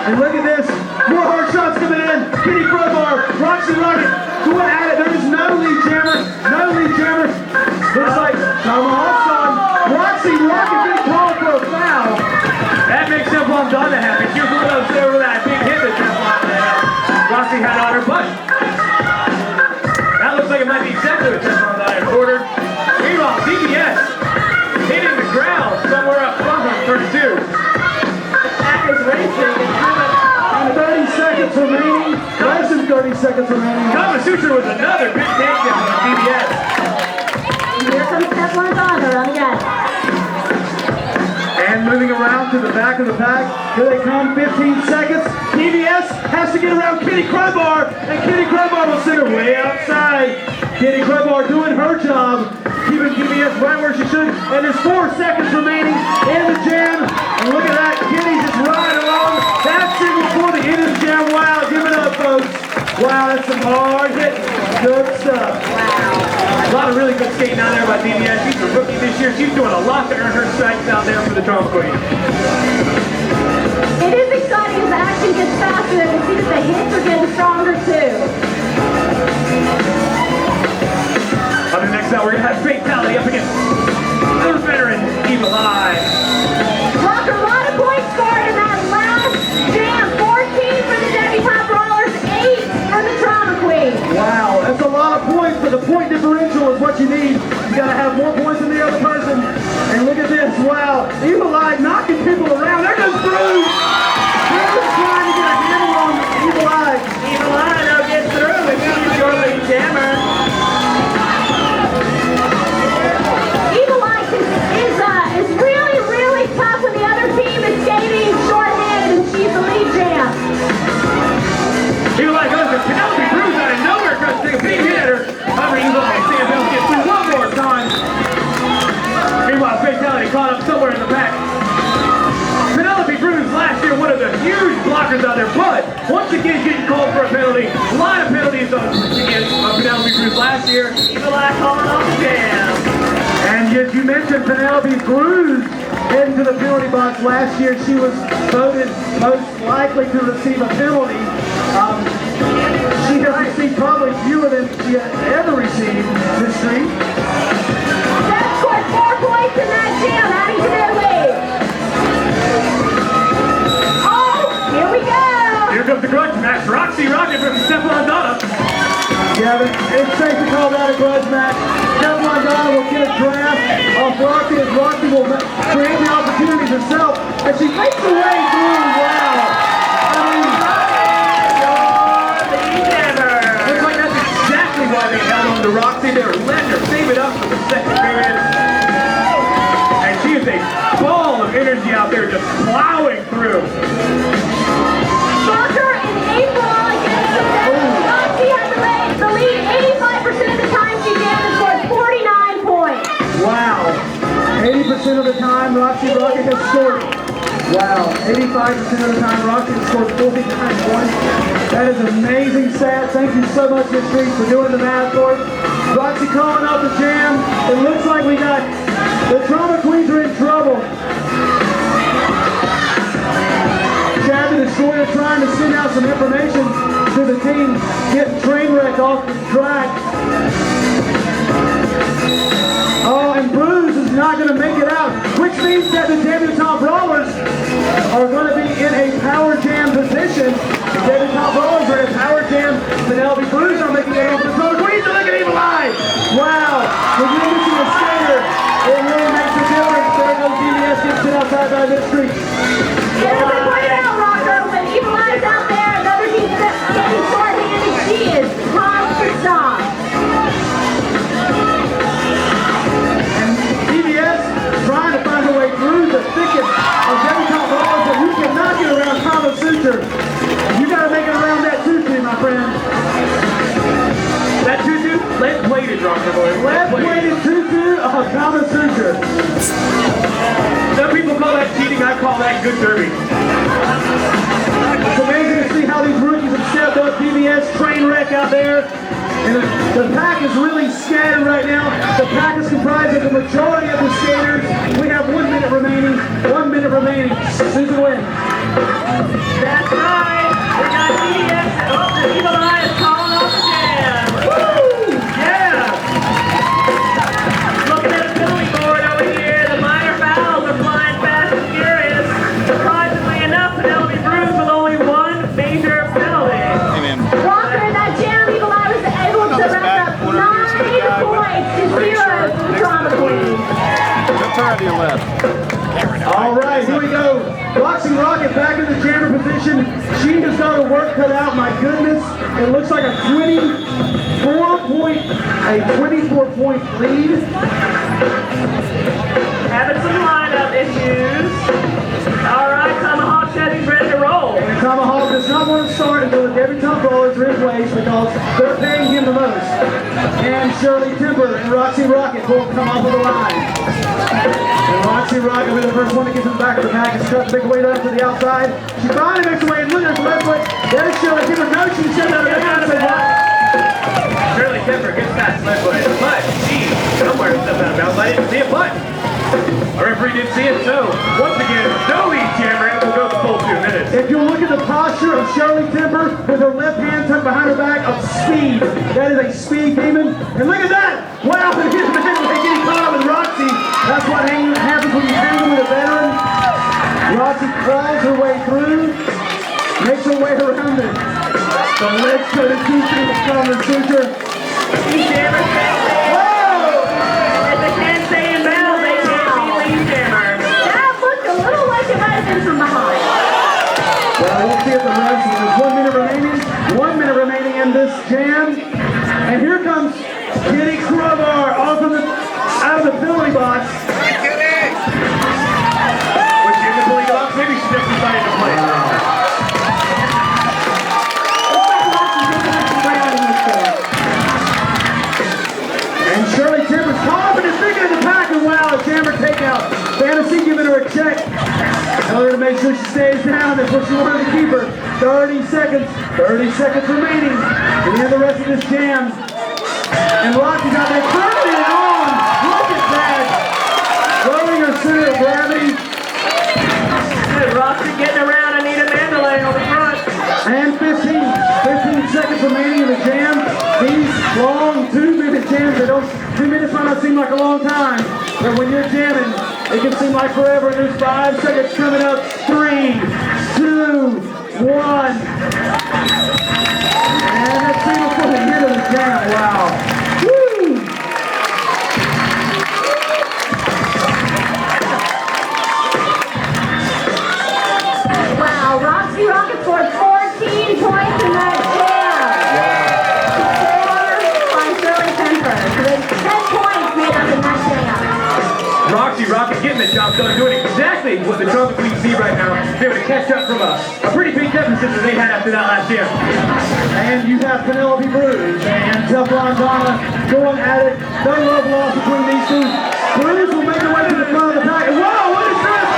And look at this, more hard shots coming in. Kitty Crowbar, Roxy Rocket, going at it. There is no lead jammer, no lead jammer. Looks like Tomahawk's on. Roxy Rocket getting called for a foul. That makes Teflon Donna happy. She was a little upset over that big hit that Roxy had on her butt. That looks like it might be exactly what Teflon Donna had ordered. Meanwhile, DBS hitting the ground somewhere up front on turn 2. That is racing. And 30 seconds remaining. Less than 30 seconds remaining. Kama Sutra with another big takedown on DBS. Here comes Teflon Donna on again. And moving around to the back of the pack. Here they come, 15 seconds. DVS has to get around Kitty Crowbar, and Kitty Crowbar will send her way outside. Kitty Crowbar doing her job, keeping DVS right where she should. And there's 4 seconds remaining in the jam. And look at that, Kitty just right along. That's it before the end of the jam. Wow, give it up, folks. Wow, that's some hard hitting. Good stuff. A lot of really good skating out there by DBS. She's a rookie this year. She's doing a lot to earn her stripes out there for the Trauma Queen. It is exciting as the action gets faster and we see that the hits are getting stronger too. On the next out, we're going to have Fatality up against those veteran Evil Eye. Rocker, a lot of points scored in that last jam. 14 for the debutante brawlers, 8 for the Trauma Queen. Wow, that's a lot of points, but the point differential is what you need. You gotta have more points than the other person. And look at this, wow. Evil Eye knocking people around. There goes Bruce. Bruce trying to get a handle on Evil Eye. Evil Eye though gets through and she's your lead jammer. Evil Eye is really, really tough when the other team is skating short-handed and she's the lead jam. Evil Eye goes to Penelope Cruz out of nowhere, tries to take a big hit at her. However, Evil Eye stands up, gets through one more time. Meanwhile, Fatality caught up somewhere in the back. Penelope Cruz last year, one of the huge blockers out there, but once again getting called for a penalty. A lot of penalties against Penelope Cruz last year. Evil Eye calling off the jam. And as you mentioned, Penelope Cruz heading to the penalty box last year. She was voted most likely to receive a penalty. She has received probably fewer than she has ever received this street. That scored 4 points in that jam, adding to their lead. Oh, here we go. Here comes the grudge match. Roxy Rocket versus Teflon Donna. Yeah, but it's safe to call that a grudge match. Teflon Donna will get a draft off Roxy as Roxy will create the opportunities herself. And she makes her way through. Wow. I mean, Looks like that's exactly why they held on to Roxy. They were letting her save it up for the second period. And she is a ball of energy out there just plowing through. Soccer in April against the Devils. Roxy has the lead 85% of the time she jammed and scored 49 points. wow. 80% of the time, Roxy Rocket has scored Wow, 85% of the time, Roxy scored 49 points. That is amazing stat. Thank you so much, Miss Street, for doing the math for us. Roxy calling off the jam. It looks like we got the drama queens are in trouble. Chad the Destroyer trying to send out some information to the team, getting train wrecked off the track. Oh, and Bruce is not going to make it out, which means that the debutante brawlers are going to be in a power jam position. The debutante brawlers are in a power jam. Penelope Bruce are making it over the Drama Queens. Look at Evil Eye! Wow! When you're missing a skater, it really makes a difference. There goes DBS gets sent outside by this street. And as we pointed out, Rocker, when Evil Eye's out there, another team getting short-handed, she is hard to stop. Trying to find her way through the thicket of debutante brawlers, but you cannot get around Kama Suture. You got to make it around that tutu, my friend. That tutu, lead-plated, Rocker Boy. Lead-plated tutu of Kama Suture. Some people call that cheating, I call that good derby. It's amazing to see how these rookies have stepped up. PBS train wreck out there. And the pack is really scattered right now. The pack is comprised of the majority of the skaters. We have 1 minute remaining. 1 minute remaining. Susan wins. That's right. We got DBS. Oh, the Evil Eye is calling off the jam. Woo! Yeah. Looking at the penalty board over here, the minor fouls are flying fast and furious. Surprisingly enough, Penelope Bruce with only one major penalty. Walker, that jam, Evil Eye was able to rack up 9 points to 0 for the Drama Queen. Turn to your left. All right, here we go. Roxy Rocket back in the jammer position. She has got her work cut out. My goodness, it looks like a 24-point lead. Having some lineup issues. All right, Tomahawk Chevy's ready to roll. And Tomahawk does not want to start until the debutante brawlers are in place because they're paying him the most. And Shirley Timber and Roxy Rocket both come off of the line. And Roxy Rocket will be the first one to get to the back of the pack. Is cut to make her way up to the outside. She finally makes her way in. Look at her left foot. That is Shirley Timber. No, she said that. Shirley Timber gets that left foot, but she somewhere stepped out of bounds. I didn't see it, but our referee did see it, so once again, no lead jammer, and we'll go the full 2 minutes. If you look at the posture of Shirley Timber with her left hand tucked behind her back of speed, that is a speed demon. And look at that! Wow, he's getting caught up with Roxy. That's what happens when you hang with a veteran. Roxy crawls her way through, makes her way around it. So let's go to Suture, the Kama Suture. These jammers can't stay. Whoa! If they can't stay in battle, they can't be lead jammer. That looked a little like it might have been from behind. Well, we'll see at the rest. There's 1 minute remaining. 1 minute remaining in this jam. And here comes Kitty Crowbar out of the penalty box. Was she in the penalty box? Maybe she just decided to play. And Shirley Timber's confident thinking of the pack, and wow, a jammer takeout. Fantasy giving her a check. Tell her to make sure she stays down. That's what she wanted to keep her. 30 seconds. 30 seconds remaining. We have the rest of this jam. And Roxy's out there turning it on. Look at that. Throwing her center of gravity. Good, Roxy getting around. I need a Mandalay on the front. And 15 seconds remaining in the jam. These long 2 minute jams, 2 minutes might not seem like a long time, but when you're jamming, it can seem like forever. And there's 5 seconds coming up. 3, 2, 1. And that's single for the end of the jam. Wow. Woo! Wow, Roxy Rocket scored 14 points in that jam. 4 by Shirley Timber. So there's 10 points made up in that jam. Roxy Rocket getting the job done, doing exactly what the Drama Queens need right now. They're able to catch up from a pretty big deficit that they had after that last jam. And you have Penelope Bruce and Teflon Donna going at it. No love lost between these two. Bruce will make her way to the front of the pack. Whoa, what is this?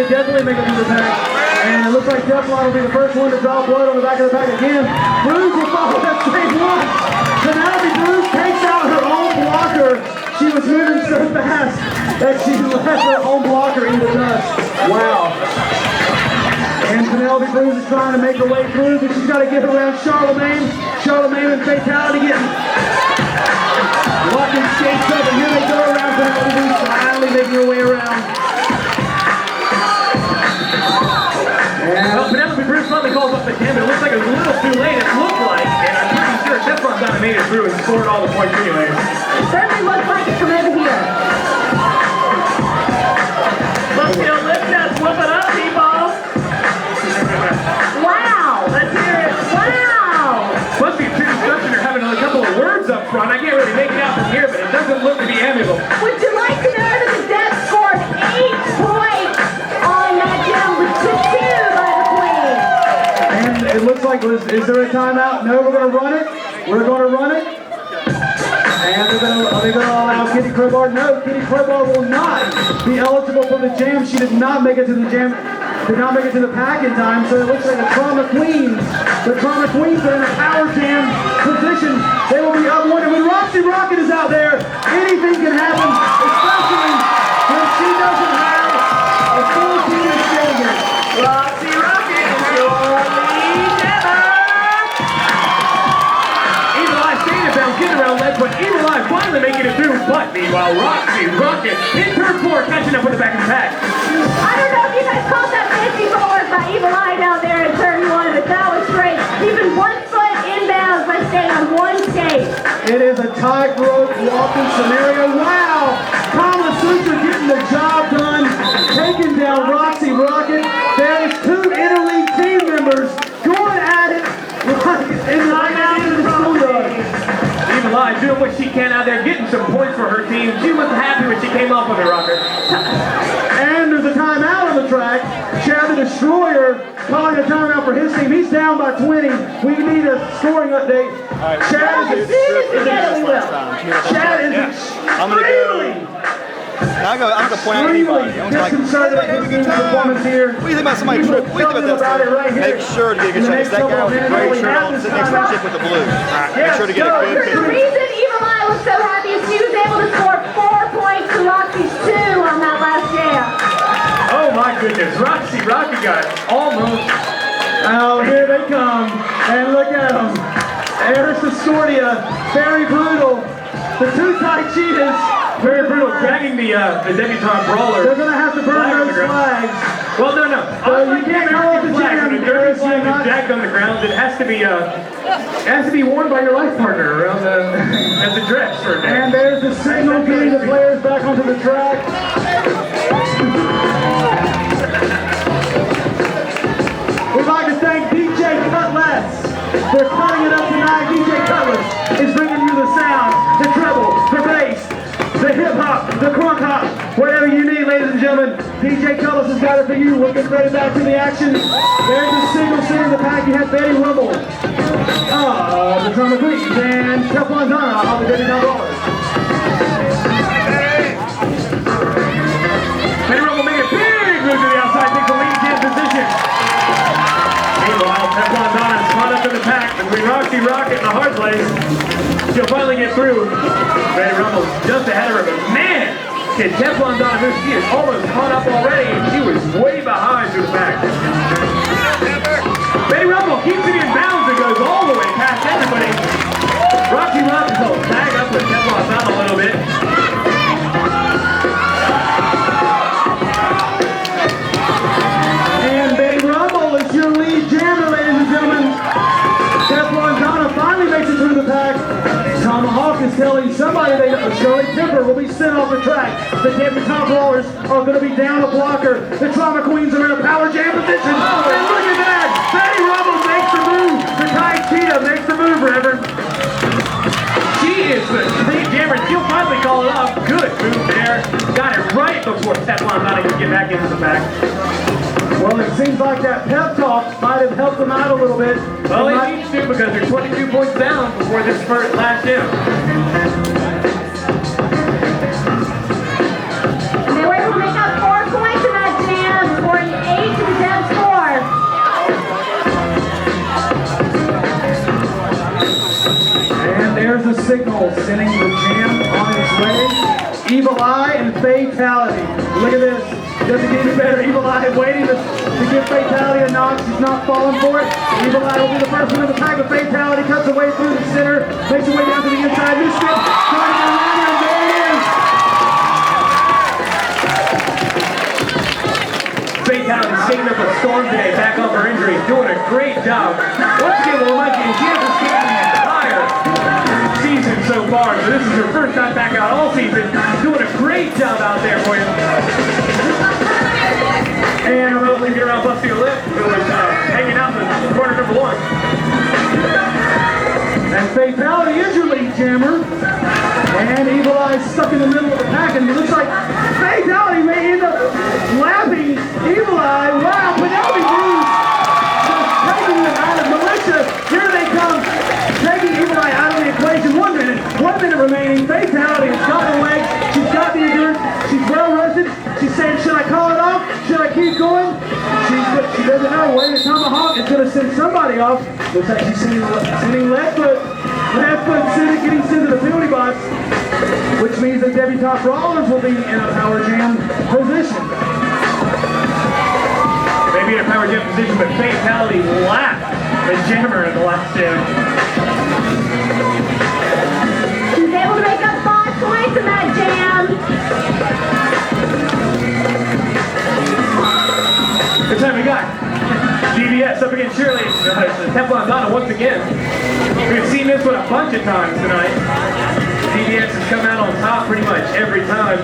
could definitely make it through the pack. And it looks like Teflon will be the first one to drop blood on the back of the pack again. Bruce will follow that same one. Penelope Bruce takes out her own blocker. She was moving so fast that she left her own blocker in the dust. Wow. And Penelope Bruce is trying to make her way through, but she's got to get around Charlemagne. Charlemagne and Fatality getting locking skates up, and here they go around Penelope Bruce, finally making her way around. Well, Penelope Bruce finally calls up the jam, but it looks like it was a little too late, it looked like, and I'm pretty sure Teflon Donna made it through and scored all the points anyway. It certainly looks like it from over here. Let's go lift us, whoop it up, people. Wow! Let's hear it. Wow! Must be two discussion or having a couple of words up front. I can't really make it out from here, but it doesn't look to be amiable. Would you like to know that the Deb scored 8 points on that jam with 2 by the Queen? And it looks like, is there a timeout? No, we're going to run it. We're going to run it. And are they going to allow Kitty Crowbar? No, Kitty Crowbar will not be eligible for the jam. She did not make it to the jam, did not make it to the pack in time, so it looks like the Trauma Queens are in a power jam position. They will be up one, and when Roxy Rocket is out there, anything can happen, especially when she doesn't have a full team of singers. Roxy Rocket is your lead ever. Evil Eye staying in bounds, getting around legs, but Evil Eye finally making it through. But meanwhile, Roxy Rocket in turn 4, catching up with the back of the pack. I don't know if you guys caught that fancy forward by Evil Eye down there in turn 1, but that was great. Even 1 foot inbounds by staying on 1 skate. It is a tightrope walking scenario. Wow! Kama Sutra getting the job done, taking down Roxy Rocket. There's 2 interleague team members going at it in the end of the schoolyard. Evil Eye doing what she can out there, getting some points for her team. She was happy when she came up with it, Rocker. And there's a timeout on the track. Chad the Destroyer calling a timeout for his team. He's down by 20. We need a scoring update. Chad is extremely I'm going to point out anybody. disconcerted at his team's performance here. What do you think about somebody trip? What do you think about this? Make sure to get a good chance. That guy with the gray shirt on sitting next to the chick with the blue. Make sure to get a good The picture. reason Evil Eye was so happy is she was able to score 4 points to Roxy's 2 on that last jam. Oh my goodness, Roxy Rocket got almost. Oh, here they come. And look at them. Eris Discordia, very brutal. The 2 tight cheetahs. Very brutal, dragging the debutante brawler. They're going to have to burn Flag on the those ground. flags. Well, no. So you can't call it the flag. jam. When a dirty flag is jacked on the ground, it has to be worn by your life partner around as a dress for a day. And there's the signal getting the players back onto the track. We'd like to thank DJ Cutlass for cutting it up tonight. DJ Cutlass is bringing you the sound, the treble, the bass, the hip hop, the crunk hop, whatever you need, ladies and gentlemen. DJ Cutlass has got it for you. We'll get ready back to the action. There's the single center of the pack. You have Betty Rumble, the Trauma Queens, and Teflon Donna of the Debutante Rollers. Betty Rumble made a big move to the outside, takes the lead in position. Meanwhile, Teflon Donna's caught up in the pack between Roxy Rocket and the hard place. She'll finally get through. Betty Rumble's just ahead of her, but man, can Teflon Donna move? She is almost caught up already, and she was way behind through the pack. Betty Rumble keeps it in bounds and goes all the way past everybody. Roxy Rocket will tag up with Teflon Donna a little bit. And Betty Rumble is your lead jammer, ladies and gentlemen. Teflon Donna finally makes it through the pack. Tomahawk is telling somebody Shirley Timber will be sent off the track. The debutante brawlers are going to be down a blocker. The Trauma Queens are in a power jam position. And look at that! Betty Rumble makes the move. The tight cheetah makes the move, Reverend. She is the lead jammer. She'll finally call it off. Good move there. Got it right before Teflon Donna can get back into the pack. Well, it seems like that pep talk might have helped them out a little bit. Well, they needs to because they're 22 points down before this last jam. They were able to make up 4 points in that jam before there's a signal sending the jam on its way. Evil Eye and Fatality. Look at this. Doesn't get any better. Evil Eye waiting to give Fatality a knock. She's not falling for it. Evil Eye will be the first one in the pack, but Fatality cuts away through the center, makes her way down to the inside. New skip, trying to get around her, and there it is. Fatality shaking up a storm today, back off her injury, doing a great job. Once again, we'll remind you, she hasn't skated the entire season so far, so this is her first time back out all season, doing a great job out there for you. And I'm going to get around busting a lip, who was hanging out in the corner number 1. And Fatality is your lead jammer. And Evil Eye stuck in the middle of the pack, and it looks like Fatality may end up lapping Evil Eye. Wow, Penelope Cruz just taking it out of Militia. Here they come, taking Evil Eye out of the equation. 1 minute remaining. Fatality has got the legs, she's got the endurance, she's well rested. She's saying, should I call it off? Should I keep going? She doesn't know. Waiting to tomahawk is going to send somebody off. Looks like she's sending left foot getting sent to the penalty box, which means that Debutante Rollers will be in a power jam position. Maybe in a power jam position, but Fatality lapped the jammer in the last jam. She's able to make up 5 points in that jam. This time we got DBS up against Shirley. Teflon Donna once again. We've seen this one a bunch of times tonight. DBS has come out on top pretty much every time.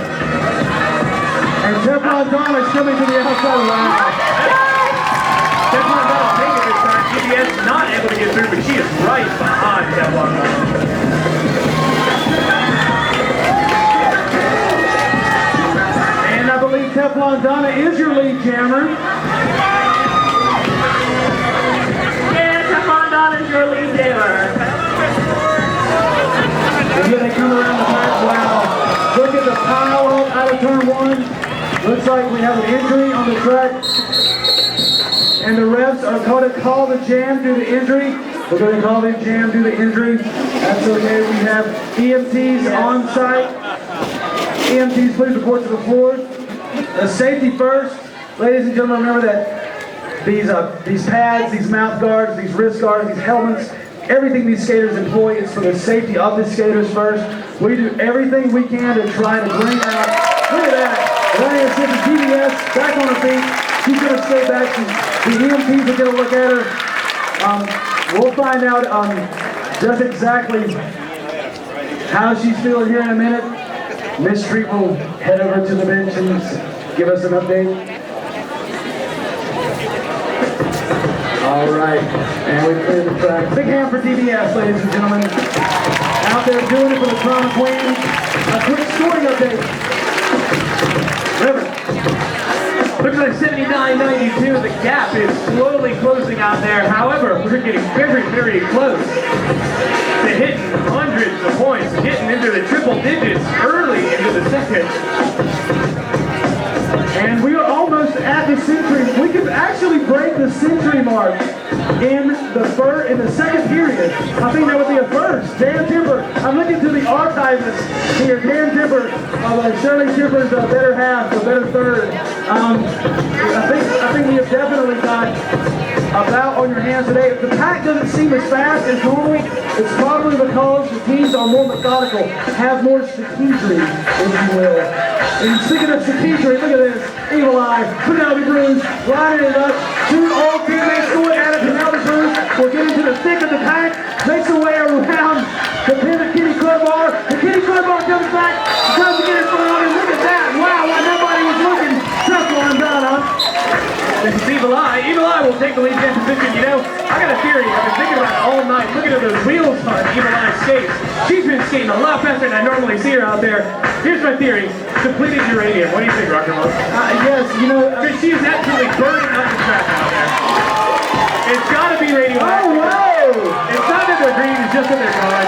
And Teflon Donna is coming to the outside line. Teflon Donna will take it this time. DBS is not able to get through, but she is right behind Teflon Donna. And I believe Teflon Donna is your lead jammer. Your lead jammer. And here they come around the back. Wow. Look at the pile up out of turn 1. Looks like we have an injury on the track. And the refs are going to call the jam due to injury. We're going to call the jam due to injury. That's okay. We have EMTs on site. EMTs, please report to the floor. Safety first. Ladies and gentlemen, remember that these pads, these mouth guards, these wrist guards, these helmets, everything these skaters employ is for the safety of the skaters first. We do everything we can to try to bring out, look at that, Ryan sends the DBS back on her feet. She's going to stay back. The EMTs are going to look at her. We'll find out just exactly how she's feeling here in a minute. Miss Street will head over to the bench and give us an update. All right, and we cleared the track. Big hand for DBS, ladies and gentlemen. Out there doing it for the Trauma Queen. A quick scoring update. River. Looks like 79-92. The gap is slowly closing out there. However, we're getting very, very close to hitting hundreds of points, getting into the triple digits early into the second. And we are almost at the century. We could actually break the century mark in the second period. I think that would be a first. Dan Timber, I'm looking to the archivist here. Dan Timber, Shirley Timber's better half, the better third. I think we have definitely got a bout on your hands today. If the pack doesn't seem as fast as normally, it's probably because the teams are more methodical, have more strategy, if you will. And speaking of strategy, look at this. Evil Eye, Penelope Cruz, lining it up. 2 old teammates going at it. Penelope Cruz will get into the thick of the pack, makes her way around the pin of Kitty Crowbar. The Kitty Crowbar comes back, tries to get it thrown on her. Look at that. Wow, while nobody was looking. Teflon Donna. This is Evil Eye. Evil Eye will take the lead in position. You know, I got a theory. I've been thinking about it all night. Looking at those wheels on Evil Eye's skates. She's been skating a lot faster than I normally see her out there. Here's my theory. Depleted uranium. What do you think, Rock and Roll? Yes, you know... Because she's actually burning up the track out there. It's got to be radioactive. Oh, wow! It's not that they're green, it's just that they're gone.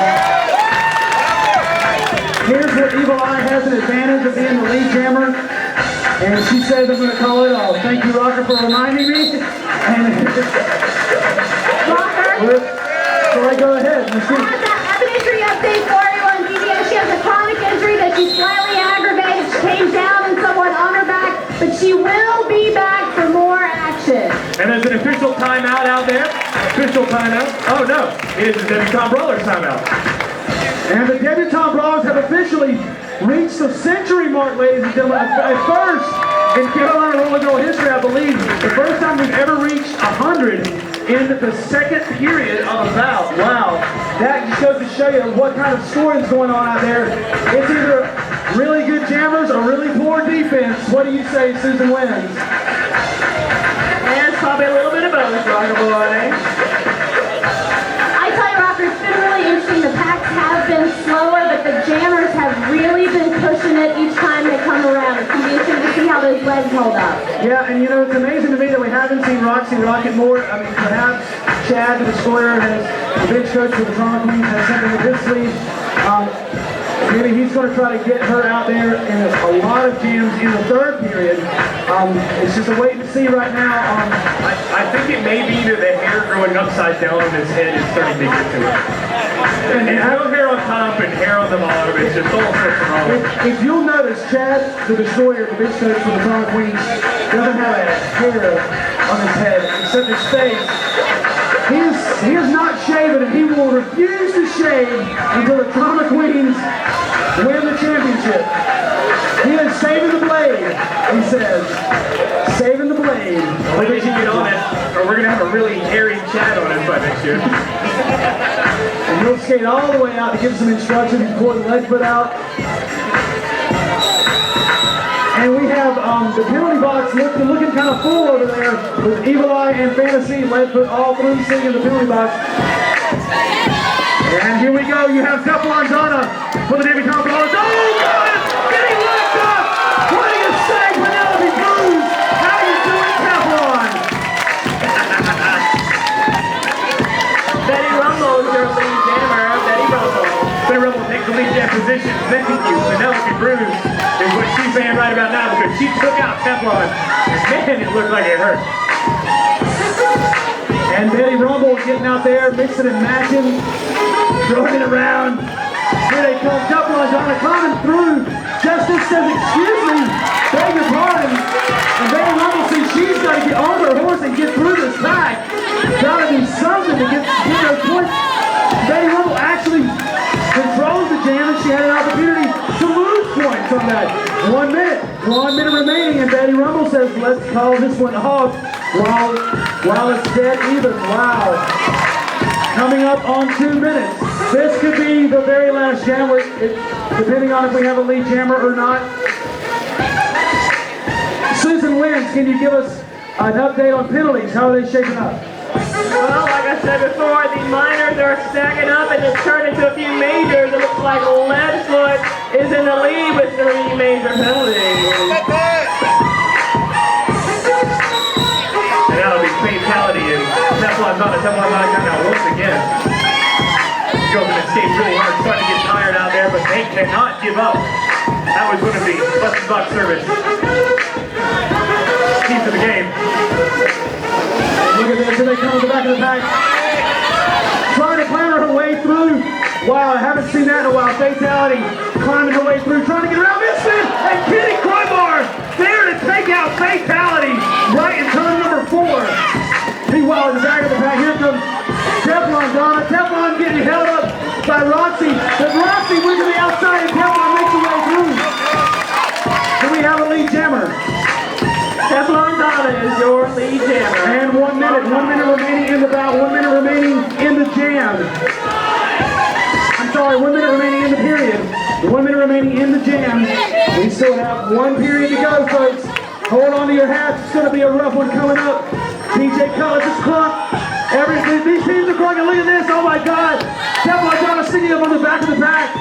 Here's where Evil Eye has an advantage of being the lead jammer. And she says I'm going to call it off. Thank you, Rocker, for reminding me. And Rocker? so I go ahead. I have an injury update timeout. Oh no, it is the Debutante Brawlers timeout. And the Debutante Brawlers have officially reached the century mark, ladies and gentlemen. At first, in Carolina Rollergirl history, I believe, the first time we've ever reached 100 in the second period of a bout. Wow, that just goes to show you what kind of scoring is going on out there. It's either really good jammers or really poor defense. What do you say Susan wins? And it's probably a little bit of both, Rocker Boy. I tell you, Rocker, it's been really interesting. The packs have been slower, but the jammers have really been pushing it each time they come around. It's going to be interesting to see how those legs hold up. Yeah, and you know, it's amazing to me that we haven't seen Roxy rock it more. I mean, perhaps Chad, the Destroyer, has the bench coach for the Drama Queens, has something with his sleeve. Maybe he's going to try to get her out there in a lot of jams in the third period. It's just a wait and see right now. I think it may be that the hair growing upside down on his head is starting to get to it. And there's no hair on top and hair on the bottom. It's just all sorts of wrong. If you'll notice, Chad, the Destroyer, the bench coach for the Drama Queens, doesn't have a hair on his head except his face. He is not shaven, and he will refuse to shave until the Drama Queens win the championship. He is saving the blade, he says. Saving the blade. Well, maybe he should get on it, or we're going to have a really hairy Chad on us by next year. And he'll skate all the way out to give some instructions before the leg put out. And we have the penalty box looking kind of full over there with Evil Eye and Fantasy. Lead foot all through sitting in the penalty box. And here we go. You have Teflon Donna for the Debutante Brawlers. Oh, God! Getting left up! What do you say, Penelope Cruz? How you doing, Teflon? Betty Rumble is your lead jammer. Betty Rumble. Betty Rumble takes the lead jam position. Thank you, Penelope Cruz, is what she's saying right about now because she took out Teflon. And man, it looked like it hurt. And Betty Rumble getting out there, mixing and matching, throwing it around. Here they come, Teflon Donna coming through. Justice says, excuse me, beg your pardon. And Betty Rumble sees she's got to get on her horse and get through this pack. Got to do something to get those points. Betty Rumble actually controls the jam, and she had an opportunity to lose points on that. 1 minute remaining, and Betty Rumble says, let's call this one off while it's dead even. Wow. Coming up on 2 minutes. This could be the very last jam, depending on if we have a lead jammer or not. Susan wins. Can you give us an update on penalties? How are they shaping up? Well, like I said before, the minors are stacking up and it's turned into a few majors. It looks like Leadfoot is in the lead with 3 major penalties. And that'll be fatality and Teflon Donna got out once again. Goes and escapes really hard, starting to get tired out there, but they cannot give up. That was going to be Busted Box service. Key to the game. Look at this, here they come to the back of the pack. Trying to clamber her way through. Wow, I haven't seen that in a while. Fatality, climbing her way through, trying to get around this thing. And Kitty Croybar there to take out Fatality right in turn number 4. Meanwhile, in the back of the pack, here comes Teflon Donna. Teflon getting held up by Roxy. But Roxy went to the outside and Teflon makes her way through. Do we have a lead jammer? Teflon Donna is your lead jammer. And 1 minute remaining in the bout, 1 minute remaining in the jam. I'm sorry, 1 minute remaining in the period. 1 minute remaining in the jam. We still have 1 period to go, folks. Hold on to your hats. It's going to be a rough one coming up. PJ Cullis is crunk. These teams are crunk. And look at this. Oh my God. Teflon Donna sticking up on the back of the pack.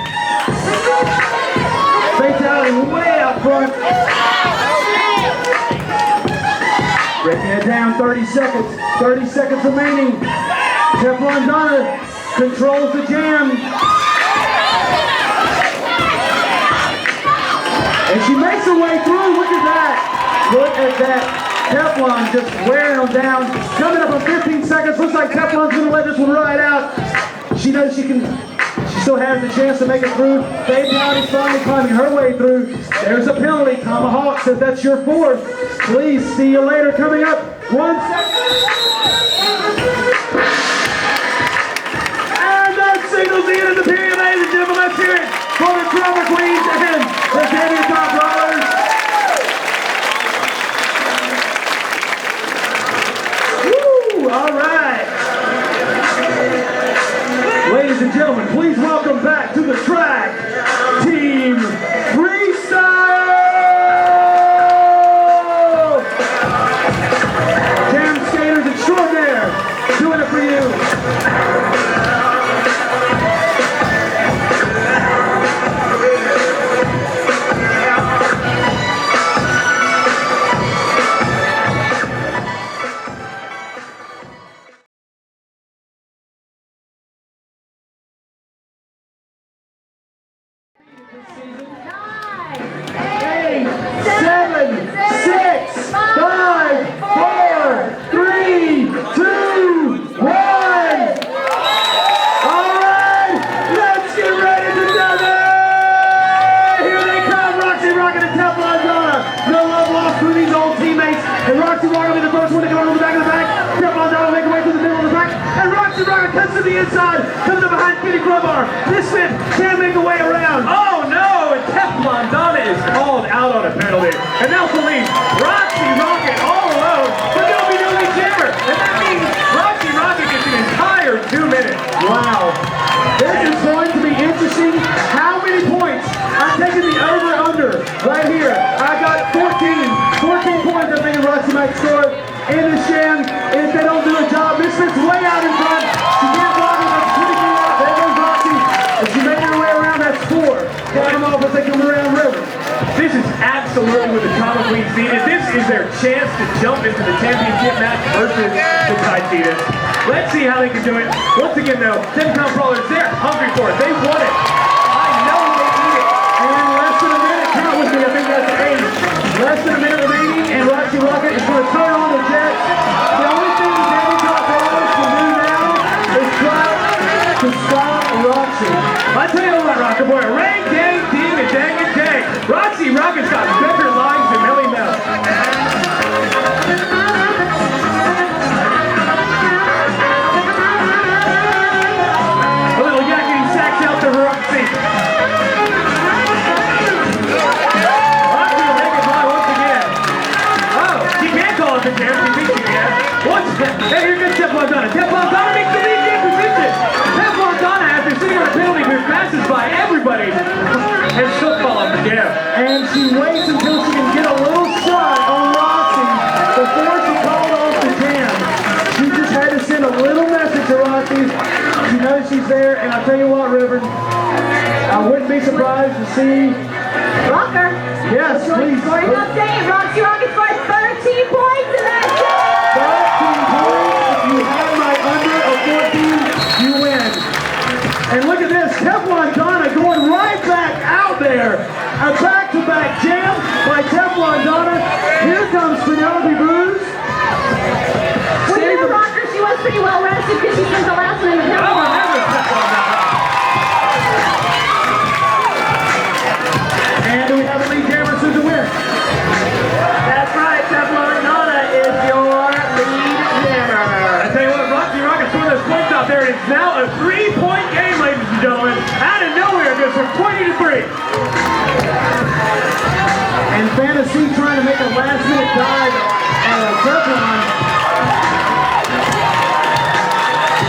Fatality way out front. Breaking it down, 30 seconds. 30 seconds remaining. Teflon Donna controls the jam. And she makes her way through. Look at that. Look at that. Teflon just wearing them down. Coming up on 15 seconds. Looks like Teflon's going to let this one ride out. She knows she still has the chance to make it through. Fatality's finally climbing her way through. There's a penalty. Tomahawk says that's your 4th. Please, see you later. Coming up, 1 second. ladies and gentlemen, please welcome back to the track, Team Freestyle! Jam skaters extraordinaire, doing it for you. To the inside, comes up behind Kitty Crowbar. This fit can't make a way around. Oh no! And Teflon Donna is called out on a penalty. And now Celine, Roxy Rocket all alone, but there'll be no lead jammer. And that means Roxy Rocket gets an entire 2 minutes. Wow. This is going to be interesting. How many points? I'm taking the over-under right here. I got 14 points. I'm thinking Roxy might score in the jam. If they don't do a job, this fit's way out in front. She can't block him. That's pretty good out. There goes Roxy. If she made her way around, that's 4. Block them off as they come around river. This is absolutely what the Common Queens needed. This is their chance to jump into the championship match versus the Titans. Let's see how they can do it. Once again, though, 10-pound brawlers, they're hungry for it. They want it. I know they need it. And less than a minute. Count with me. I think that's 8. Less than a minute remaining, and Roxy Rocket is going to turn on the jets. The only thing the Demi-Top Brawlers can do now is try to stop Roxy. I tell you what, Rocket Boy, ring, dang, ding, and dang, and dang. Roxy Rocket's got better lines than Millie Mel. A little yakety sax out to Roxy. Roxy will make it by once again. Oh, she can't call it the jam. She thinks she can. Hey, here comes Teflon Donna. Teflon Donna makes the lead in position. Teflon Donna, after sitting on a penalty booth, passes by everybody and she'll fall off the jam. And she waits until she can get a little shot on Roxy before she called off the jam. She just had to send a little message to Roxy. She knows she's there, and I'll tell you what, Reverend, I wouldn't be surprised to see... Rocker. Yes, please. Scoring update. Roxy Rocket scored 13 points in that game. 13 points. If you have my under of 14, you win. And look at this, Teflon Donna going right back out there. A back-to-back jam by Teflon Donna. Here comes Penelope Bruce. Well, you know, Rocker, she was pretty well rested because she spent the last one in the I remember Teflon Donna. And do we have a lead jammer soon to win? That's right, Teflon Donna is your lead jammer. I tell you what, Roxy Rocket scored those points out there, and it's now a 3-point game, ladies and gentlemen. Out of nowhere, it goes from 20 to 3. And Fantasy trying to make a last-minute dive at Teflon.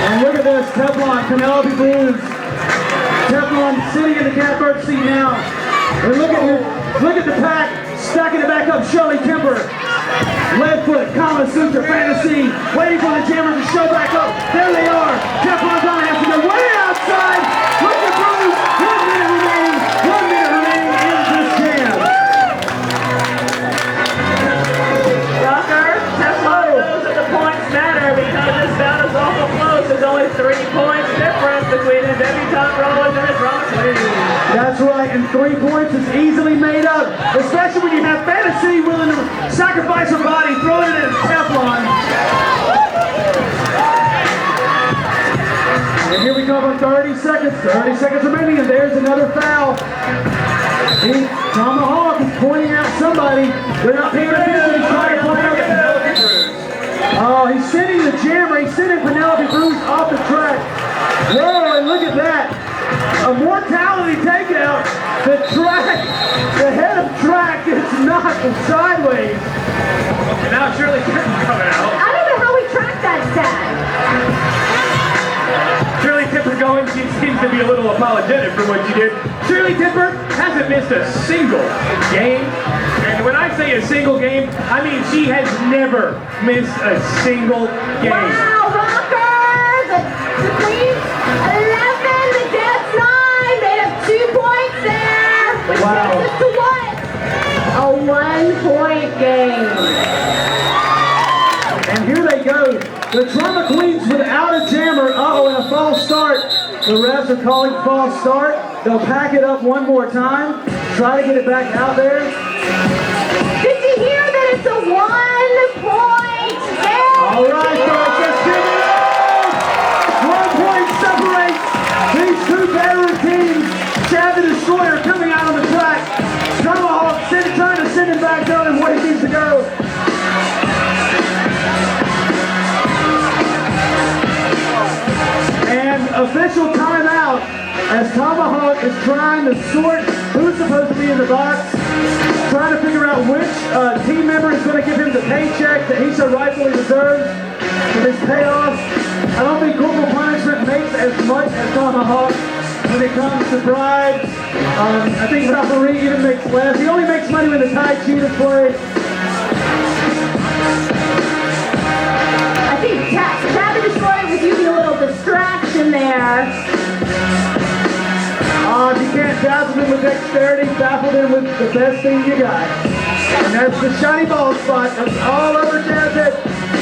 And look at this, Teflon, Penelope Bruce. Teflon sitting in the catbird seat now. And look at the pack, stacking it back up, Shirley Temper. Leadfoot, Kama Sutra, Fantasy, waiting for the jammers to show back up. There they are. Teflon Donna has to go way outside. Look at Bruce. 1 minute remaining. 1 minute remaining in this jam. Rocker, Teflon knows that the points matter because this bout is awful close. There's only 3 points difference between the Demi-Top Brawlers and his Roxy. That's right, and 3 points is easily made up, especially when you have Fantasy willing to sacrifice her body, throwing it in Teflon. And here we go on 30 seconds. 30 seconds remaining, and there's another foul. Tomahawk is pointing out somebody. They're not paying attention. He's trying to point out Penelope Bruce. Oh, he's sending the jammer. He's sending Penelope Bruce off the track. Whoa, and look at that. A mortality takeout. The head of track is knocked sideways. And now Shirley Temper's coming out. I don't know how we tracked that stat. Shirley Tipper going. She seems to be a little apologetic for what she did. Shirley Tipper hasn't missed a single game. And when I say a single game, I mean she has never missed a single game. Wow, Rockers! The Queens, 11, the Jets 9. Made up 2 points there. Which Wow. takes us to what? A 1-point game. And here they go. The Drama Queens without a jammer. Uh-oh, and a false start. The refs are calling false start. They'll pack it up one more time. Try to get it back out there. Did you hear that it's a 1-point game? All right, folks, let's give it up. 1 point separates these two veteran teams. Chad the Destroyer coming out on the track. Tomahawk trying to send him back down and where he needs to go. And official timeout as Tomahawk is trying to sort who's supposed to be in the box, trying to figure out which team member is going to give him the paycheck that he so rightfully deserves for his payoff. I don't think corporal punishment makes as much as Tomahawk when it comes to bribes. I think referee even makes less. He only makes money when the tie cheaters play. I think Chad the Destroyer was using a little distraction there. If you can't dazzle him with dexterity, baffle him with the best thing you got. And that's the shiny ball spot. That's all over Chad's head.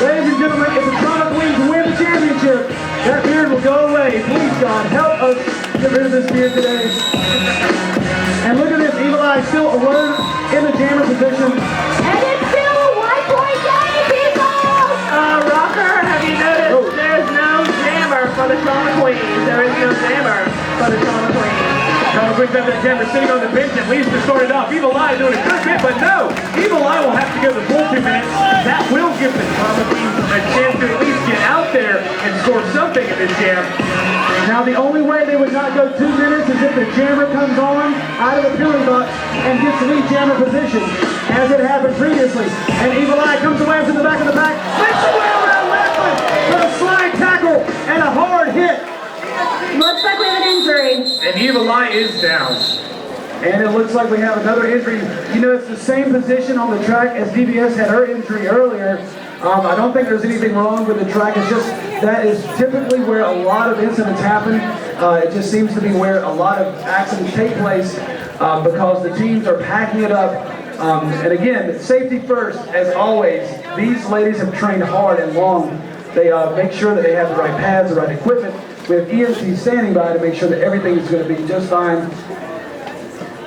Ladies and gentlemen, if the Drama Queens win the championship, that beard will go away. Please, God, help us get rid of this beard today. And look at this, Evil Eye still alone in the jammer position. And it's still a 1-point game, people! Rocker, have you noticed there's no jammer for the Trauma Queens? There is no jammer for the Trauma Queens. Trauma Queens have that jammer sitting on the bench at least to sort it off. Evil Eye doing a good bit, but no! Evil Eye will have to go the full 2 minutes. That will give the Trauma Queens a chance to at least get out there and score something in this jam. Now the only way they would not go 2 minutes is if the jammer comes on out of the penalty box and gets lead jammer position, as it happened previously. And Evil Eye comes away from the back of the pack, makes the way around Lackland for a slide tackle and a hard hit. Looks like we have an injury. And Evil Eye is down. And it looks like we have another injury. You know, it's the same position on the track as DBS had her injury earlier. I don't think there's anything wrong with the track. It's just that is typically where a lot of incidents happen. It just seems to be where a lot of accidents take place because the teams are packing it up. And again, safety first, as always. These ladies have trained hard and long. They make sure that they have the right pads, the right equipment. We have EMT standing by to make sure that everything is going to be just fine.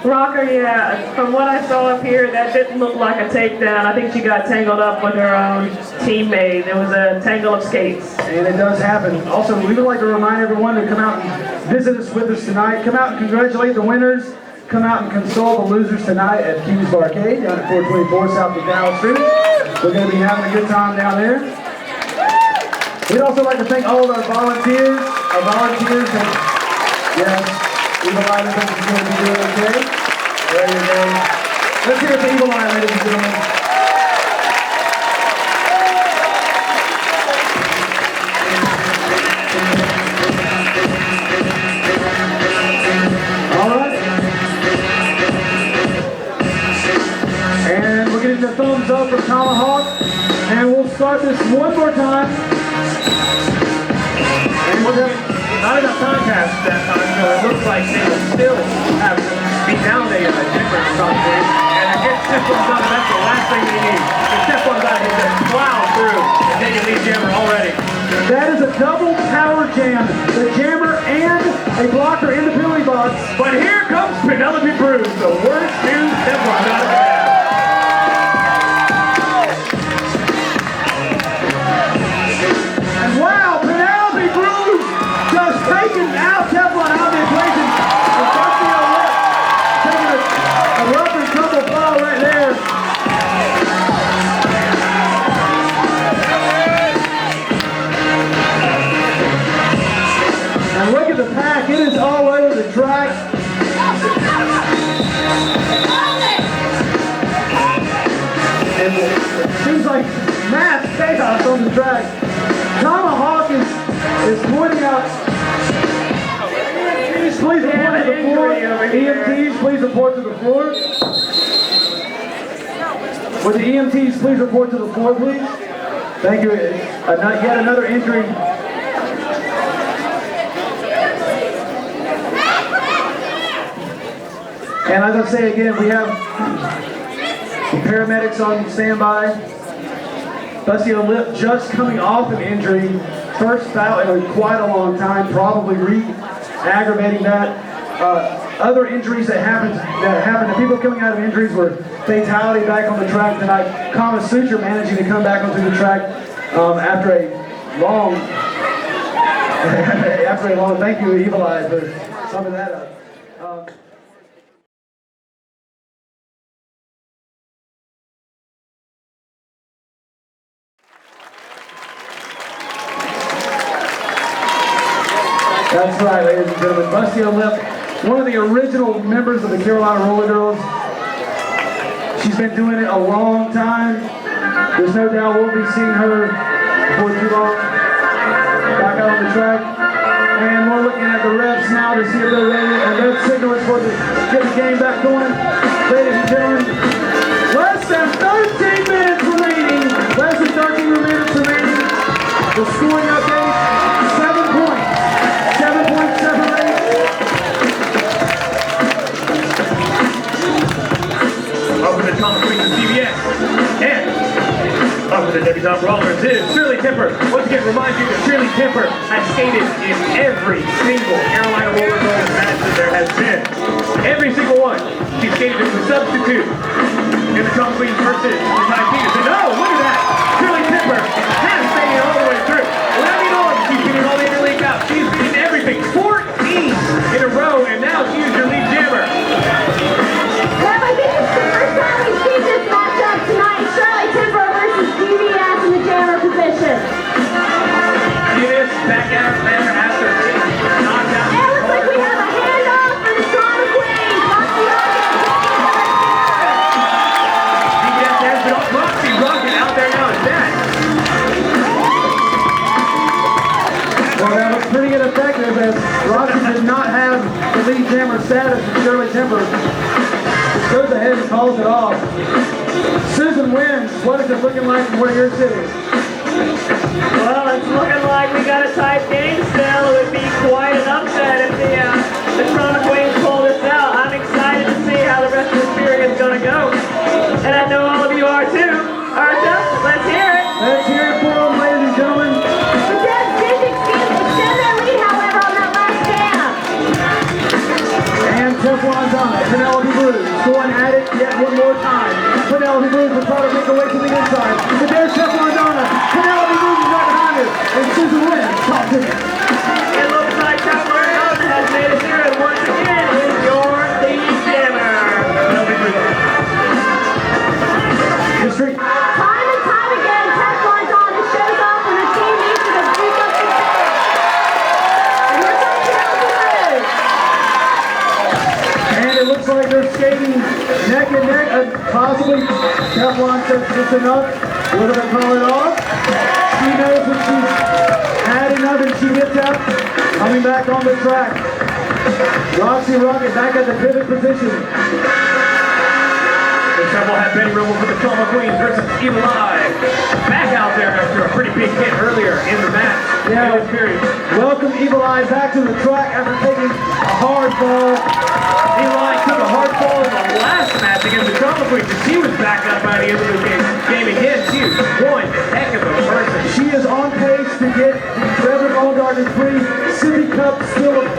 Rocker, yeah, from what I saw up here, that didn't look like a takedown. I think she got tangled up with her own teammate. There was a tangle of skates. And it does happen. Also, we would like to remind everyone to come out and visit us with us tonight. Come out and congratulate the winners. Come out and console the losers tonight at Q's Barcade down at 424 South McDowell Street. We're going to be having a good time down there. We'd also like to thank all of our volunteers. Yes. Evil Eye looks like he's going to be doing okay. There you go. Let's hear it for Evil Eye, ladies and gentlemen. All right. And we're getting the thumbs up from Tomahawk. And we'll start this one more time. And we'll have Not enough time passed that time, so it looks like they will still have to be down a different probably. And I guess Steph one's on, that's the last thing they need. The Steph one's out here to plow through and take a lead jammer already. That is a double power jam. The jammer and a blocker in the penalty box. But here comes Penelope Bruce, the worst news Steph one's out of the And wow, Penelope Bruce just taking out Teflon out of the equation. And Dusty O'Rourke taking a rough and tumble fall right there. And look at the pack. It is all over the track. And it seems like mass chaos on the track. Tomahawk is pointing out please report to the floor. EMTs, please report to the floor. Would the EMTs please report to the floor, please? Thank you. Yet another injury. And as I say again, we have paramedics on standby. Busting a lip, just coming off an injury. First bout in quite a long time, probably aggravating that. Other injuries that happened to people coming out of injuries were fatality back on the track tonight. Kama Suture managing to come back onto the track after a long, thank you, Evil Eye, for summing that up. That's right, ladies and gentlemen. Busty Lip, one of the original members of the Carolina Rollergirls. She's been doing it a long time. There's no doubt we'll be seeing her before too long back out on the track. And we're looking at the refs now to see if they're ready. And their signal is for to get the game back going. Ladies and gentlemen, less than 13 minutes remaining. Less than 13 minutes remaining. The scoring update, 7 points. 7-point separate. Up with the Thomas Queens of CBS. And up with the debutante rollers is Shirley Temper. Once again, remind you that Shirley Temper has skated in every single Carolina Rollergirls match that there has been. Every single one. She skated as a substitute in the Thomas Queens versus the Ty Peters. And oh, look at that! Shirley Temper has stayed all the way through. Let me know if she's getting all the interleague out. She's beaten everything. 14 in a row, and now she is your lead jammer. Well, I think it's the first time we've seen this matchup tonight. Shirley Temper versus GBS in the jammer position. GBS back out there after knocked out. And it looks like we have a handoff for the Trauma Queen. GBS has been off. Roxy Rocket out there now is that. Well, that was pretty ineffective as Roxy did not have the lead jammer status of Shirley Temper. Goes ahead and calls it off. Susan wins. What is it looking like from where you're sitting? Well, it's looking like we got a tight game still. It would be quite an upset if the Trauma Queens pull this out. I'm excited to see how the rest of this period is going to go. And I know all of you are too. Aren't you? Let's hear it. Let's hear it for them, ladies and gentlemen. The Devs did extend their lead, however, on that last jam. And Teflon's on it. Penelope Blues going at it yet one more time. Penelope Blues will try to make her way to the inside. But there's Teflon's on it. Penelope Blues is right behind her. And Susan wins. Top ticket. It looks like Carolina has made it through, and once again is your lead jammer. History. Time and time again, Teflon's on and shows up when her team needs her to do something big. And here comes Penelope Blues. And it looks like they're skating neck and neck. Possibly Teflon says it's enough. We're going to call it off. She knows that she's had enough and she gets out. Coming back on the track. Roxy Rocket back at the pivot position. The trouble had Betty Rubble for the Trauma Queens versus Evil Eye. Back out there after a pretty big hit earlier in the match. Yeah. In this period. Welcome Evil Eye back to the track after taking a hard fall. Evil Eye took a hard fall in the last match against the Trauma Queens, and she was back up by the end of the game again. She is one heck of a person. She is on pace to get the Reverend Allgarden free Sippy Cup still of the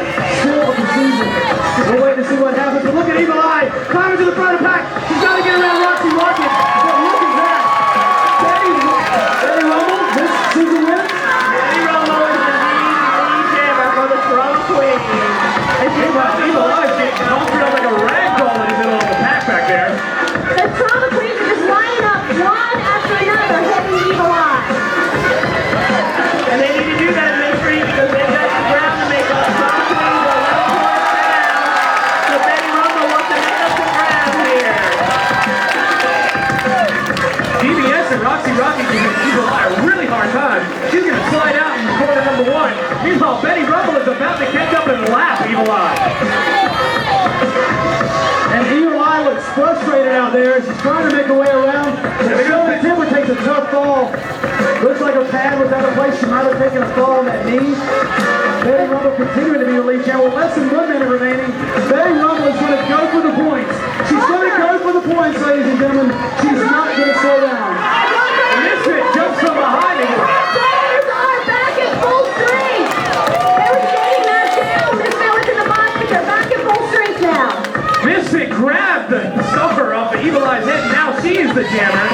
season. We'll wait to see what happens. But look at Evil Eye climbing to the front of the pack. She's got to get around Roxy Rocket. But look at that. Betty Rumble, this Susan wins. Betty Rubble is the lead jammer for the Trauma Queens. And she Evil Eye bounced up like a rag doll in the middle of the pack back there. The Trauma Queens are just lining up one after another, hitting Evil Eye. And they need to do that in this free because they've got some ground to make up. Trauma Queens are 11 points down. So Betty Evil Eye. And Evil Eye looks frustrated out there. She's trying to make her way around. But Shirley Timber takes a tough fall. Looks like her pad was out of place. She might have taken a fall on that knee. Betty Rumble continuing to be the lead champ with less than 1 minute remaining. Betty Rumble is going to go for the points. She's going to go for the points, ladies and gentlemen. She's not going to slow down. Misfit jumps from behind and Players are back at full strength. They were getting that down. Misfit was in the box, but they're back at full strength now. Misfit grabbed the stuffer off the Evil Eye's head. Now she's the jammer.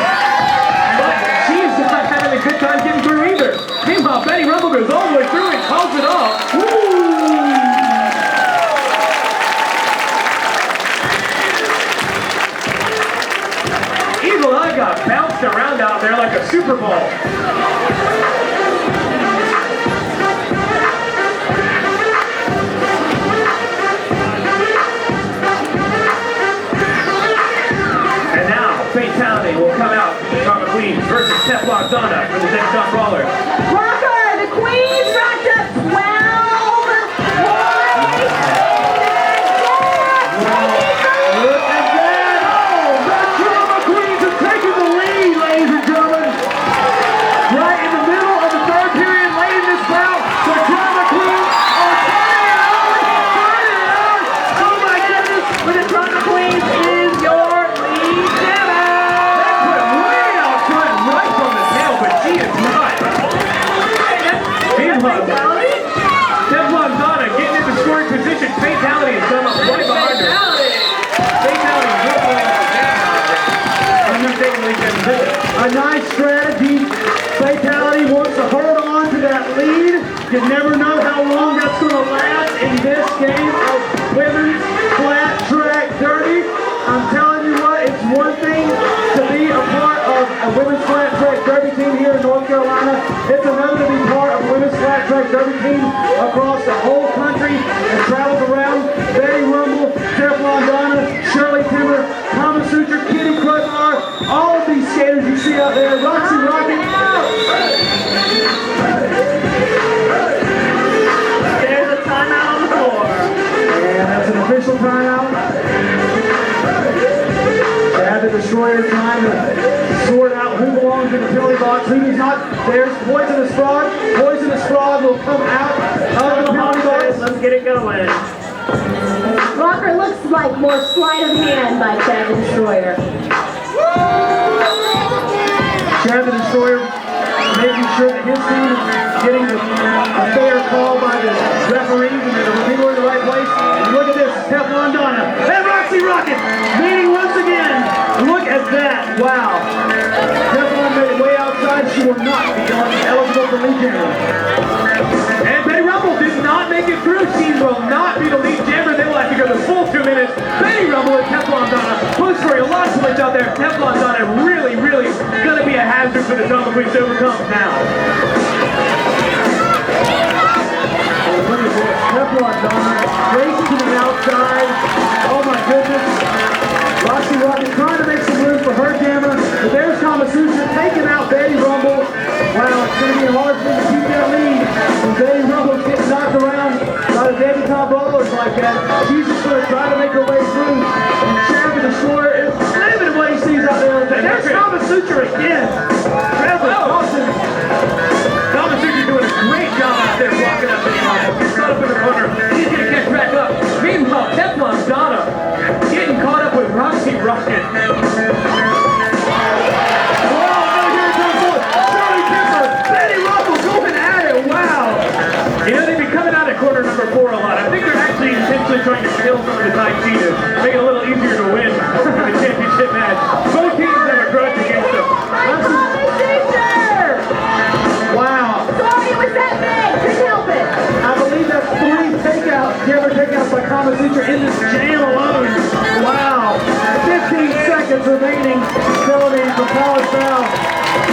But she's not having a good time getting through either. Meanwhile, Betty Rumble goes all the way through and calls it off. Evil Eye got bounced around out there like a Super Bowl. Fatality will come out from Karma Queen versus Teflon Donna for the Next Top Roller. Rocker, the Queens racked up 12 points. Look at that! Oh, the Karma Queens have taken the lead, ladies and gentlemen. Right in the middle of the third period, late in this bout, the Karma Queens are turning it out! Oh my goodness, but the Drama Queens is your lead jammer. Teflon Donna getting into scoring position. Fatality is come up right behind her. Fatality A nice strategy. Fatality wants to hold on to that lead. You never know how long that's going to last in this game of women's flat track derby. I'm telling you what, it's one thing to be a part of a women's flat track derby team here in North Carolina. It's another to be part of a women's flat track derby team across the whole country and travels around. Betty Rumble, Teflon Donna, Shirley Timber, Kama Sutra, Kitty Crowbar, all of these skaters you see out there, Roxy Rocket. There's a timeout on the floor. And that's an official timeout. Chad the Destroyer trying to sort out who belongs in the penalty box, who does not. There's Poisonous Frog. Poisonous Frog will come out of the penalty box. Let's get it going. Rocker looks like more sleight of hand by Chad the Destroyer. Chad the Destroyer making sure that his team is getting a fair call by the referees and that the people are in the right place. And look at this, Teflon Donna and Roxy Rocket meeting once again. Look at that, wow. Teflon made it way outside. She will not be eligible for lead jammer. And Betty Rumble did not make it through. She will not be the lead jammer. They will have to go the full 2 minutes. Betty Rumble and Teflon Donna. Close story, a lot of points out there. Teflon Donna really going to be a hazard for the Drama Queens to overcome now. Look at this, Teflon Donna racing to the outside. Oh my goodness. Roxy Rocket trying to make some room for her jammer. But there's Kama Sutra taking out Betty Rumble. Wow, it's going to be hard for them to keep that lead. When Betty Rumble gets knocked around by the debutante rollers like that, she's just going to try to make her way through. And Chad the Destroyer is limited what he sees out there. And there's Kama Sutra again. Trevor Dawson. Kama Sutra doing a great job out there blocking up Betty Rumble. She's caught up in the corner. She's going to catch back up. Meanwhile, Teflon Donna getting caught up with Roxy Rocket. You know, they've been coming out of corner number 4 a lot. I think they're actually intentionally trying to kill some of the tight cheaters, make it a little easier to win the championship match. Both teams have a grudge against them. Wow. Sorry it was that big. Couldn't help it. I believe that's 3 takeouts by Kama Sutra in this jam alone. Wow. 15 seconds remaining. Facilities for Power Foul.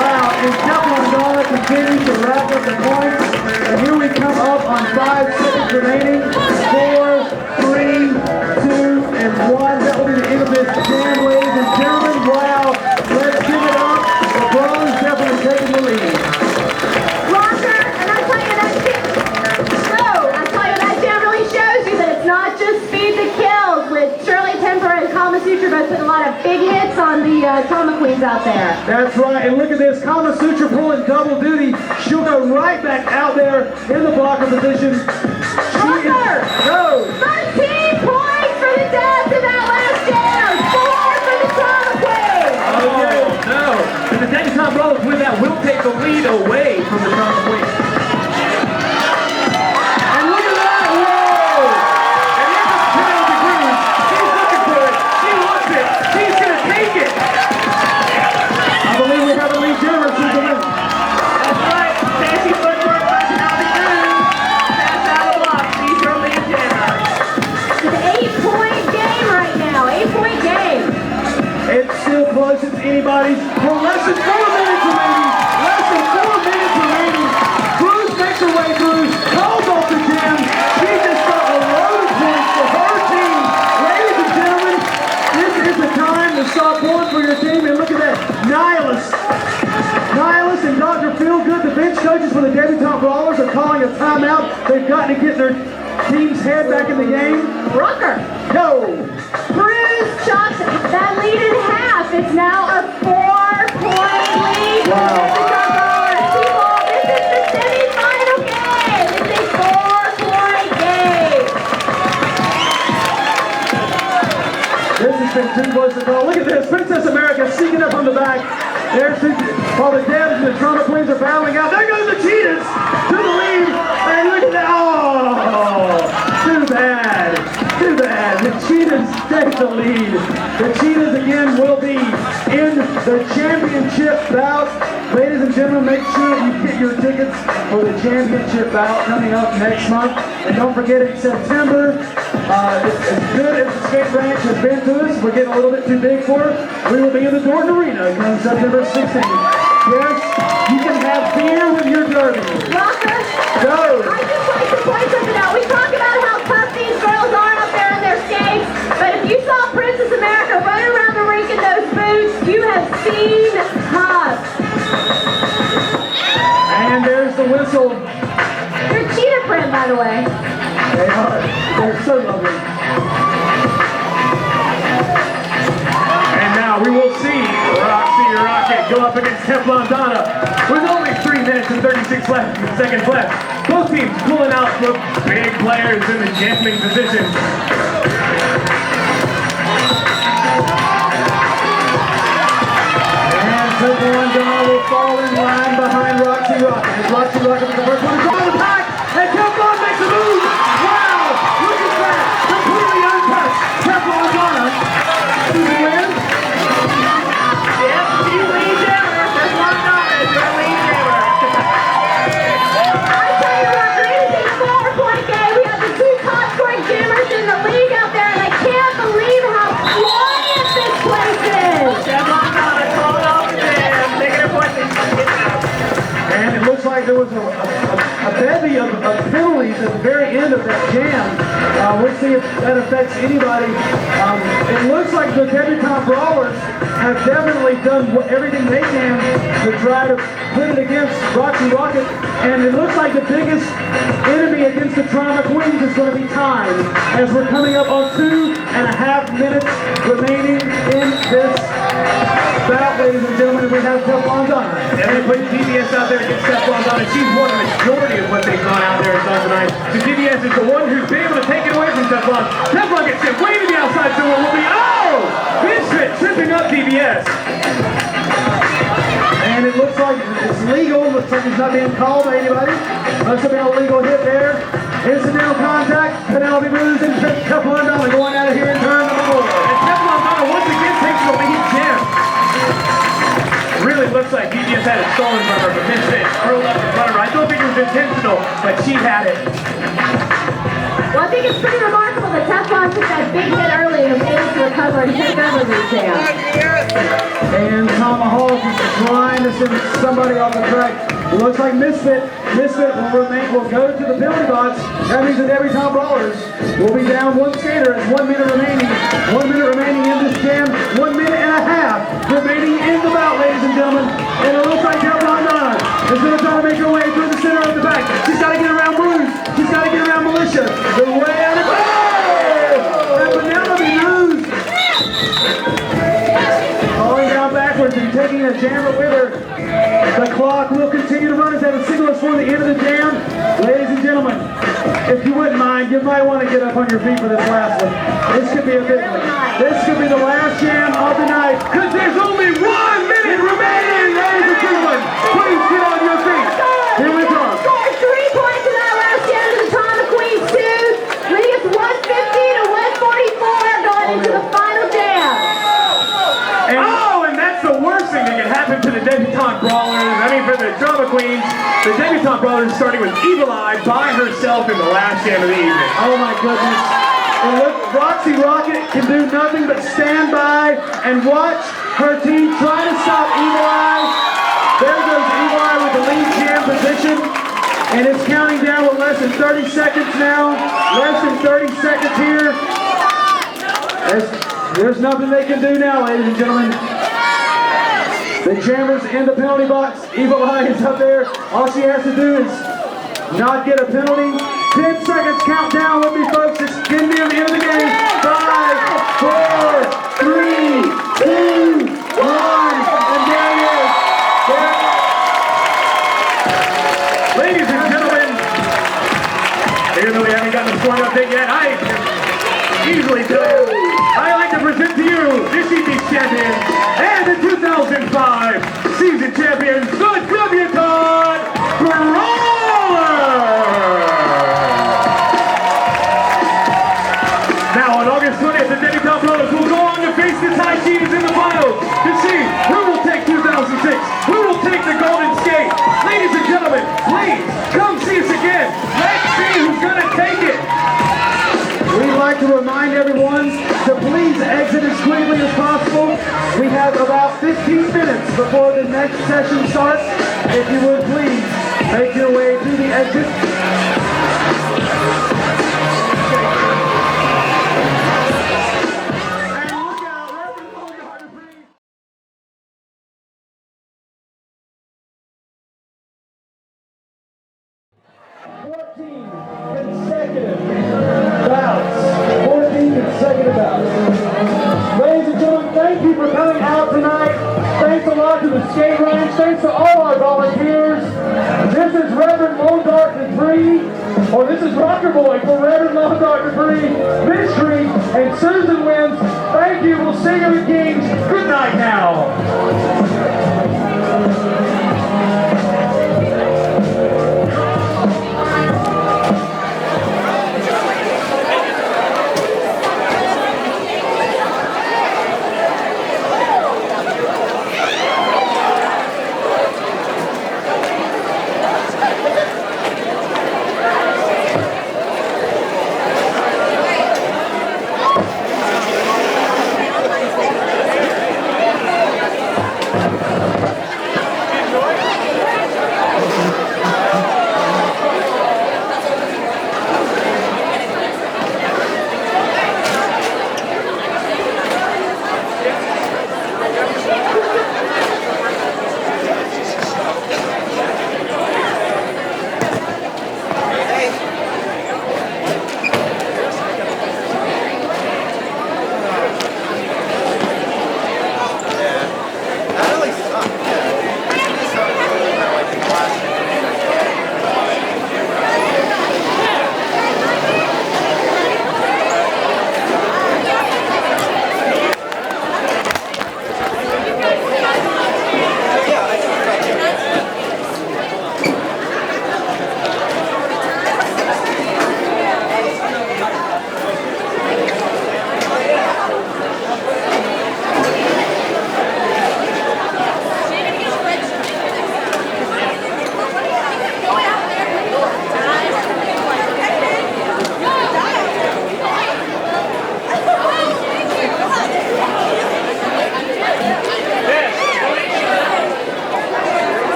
Wow. And Teflon Donna continues to rack up the points. And here we come up on 5 seconds remaining. 4, 3, 2, and 1. That will be the end of this jam, ladies and gentlemen. Wow. Let's give it up. The Bros definitely taking the lead. Rocker, and I tell you that jam really shows you that it's putting a lot of big hits on the trauma queens out there. That's right, and look at this, Kama Sutra pulling double duty. She'll go right back out there in the blocker position. Blocker! Go! 13 points for the Debs in that last jam! 4 for the trauma queen! Oh, no. And the Debutante Brothers with that will take the lead away from the trauma queen. And look at that! Whoa! And here's the penalty queen. She's looking for it. She wants it. She's going to take it. I believe we have a lead jammer to the win. That's right. Fancy footwork by Penelope Cruz. Pass out of the block. She's your lead jammer. It's an 8-point game right now. 8-point game. It's still close. It's anybody's. Well, less than 4 minutes remaining. Less than 4 minutes remaining. Cruz makes her way through. Calls off the jam. She just got a load of points for her team. Ladies and gentlemen, this is the time to start pulling for your team. And look at that. Nihilus and Dr. Feelgood, the bench coaches for the Debutante Brawlers, are calling a timeout. They've got to get their team's head back in the game. Rucker. Go! Cruz chops that lead in half. It's now a 4-point lead. Wow. People, this is the semi-final game. It's a 4-point game. This has been too close to call. Look at this. Princess America sneaking up on the back. There's while the Debs and the trauma queens are battling out. There goes the Cheetahs to the lead. And look at that. Oh, too bad. Too bad. The Cheetahs take the lead. The Cheetahs again will be in the championship bout. Ladies and gentlemen, make sure you get your tickets for the championship bout coming up next month. And don't forget, in September, as good as the skate ranch has been to us, we're getting a little bit too big for it. We will be in the Dorton Arena come September 16th. Yes, you can have beer with your derby. Rucker. Go! I just like to point something out. We talk about how tough these girls are up there in their skates, but if you saw Princess America running around the rink in those boots, you have seen tough. And there's the whistle. They're cheetah print, by the way. They are. They're so lovely. And now we will see Roxy Rocket go up against Teflon Donna with only 3 minutes and 36 seconds left. Both teams pulling out the big players in the jamming position. And Teflon Donna will fall in line behind Roxy Rocket. As Roxy Rocket is the first one to draw the pack. And Teflon makes a move. Wow! Look at that. Completely untouched. Teflon Donna. Does he win? Yep, she's lead jammer. Teflon Donna is your lead jammer. I tell you what, it is a 4-point game. We have the 2 top-scoring jammers in the league out there, and I can't believe how quiet this place is. Teflon Donna calling off the jam, taking her points and getting out. And it looks like there was a bevy of penalties at the very end of that jam. We'll see if that affects anybody. It looks like the Debutante Brawlers have definitely done everything they can to try to put it against Roxy Rocket. And it looks like the biggest enemy against the Trauma Queens is going to be time, as we're coming up on 2.5 minutes remaining in this bout, ladies and gentlemen. We have Teflon Donna. And they put DBS out there against Teflon Donna. She's won the majority of what they've gone out there and done tonight. So DBS is the one who's been able to take it away from Teflon. Teflon gets hit way to the outside, so will be, oh! Misfit tripping up DBS. And it looks like it's legal. Looks like it's not being called by anybody. Must have been a legal hit there. Incidental contact. Penelope Cruz and Teflon Donna going out of here in turn number 4. And Teflon Donna once again takes the lead jam. Really looks like DBS had it stolen from her, but Misfit curled up in front of her. I don't think it was intentional, but she had it. Well, I think it's pretty remarkable that Teflon took that big hit early and was able to recover and take over the jam. And Tomahawk is trying to send somebody off the track. It looks like Misfit will go to the penalty box. That means that Debutante Brawlers will be down 1 skater as 1 minute remaining. 1 minute remaining in this jam. 1 minute and a half remaining in the bout, ladies and gentlemen. And it looks like Teflon Donna is going to try to make her way through the center of the back. She's got to get around Bruce. She's got to get around Militia. The way out of and Penelope Cruz on your feet for this last one. This could be a big one. This could be the last jam of the night. Because there's only 1 minute remaining, ladies and gentlemen. Please get on your feet. Here we come. Scored 3 points in that last jam to the Trauma Queens 2. Leading us 150 to 144 going into the final jam. And that's the worst thing that can happen to the debutante brawlers. I mean, for the drama queens, the debutante brawlers starting with Evil Eye by herself in the last jam of the evening. Oh my goodness. And look, Roxy Rocket can do nothing but stand by and watch her team try to stop Evil Eye. There goes Evil Eye with the lead jam position. And it's counting down with less than 30 seconds now. Less than 30 seconds here. There's nothing they can do now, ladies and gentlemen. The jammers in the penalty box. Evil Eye is up there. All she has to do is not get a penalty. 10 seconds countdown with me, folks. It's getting near the end of the game. 5, 4, 3, 2, 1. And there it is. Ladies and gentlemen, even though we haven't gotten the scoring update yet, I can easily tell you, I'd like to present to you this evening's champion and the 2005 season champions, the debutante Brawler! Now on August 20th, the debutante Brawlers will go on to face the Tai Chi's in the finals to see who will take 2006, who will take the Golden Skate. Ladies and gentlemen, please come see us again. Let's see who's going to take it. We'd like to remind everyone to please exit as quickly as possible. We have about 15 minutes before the next session starts. If you would please make your way to the exit. And look out, Reverend Logan, please. 14 consecutive bouts. 14 consecutive bouts. Ladies and gentlemen, thank you for coming out tonight. Thanks a lot to the skate ranch. Thanks to all our volunteers. This is Reverend Lone Dark Dupree, or this is Rocker Boy for Reverend Lone Dark Dupree, Mystery, and Susan Wins. Thank you. We'll see you at Kings. Good night now.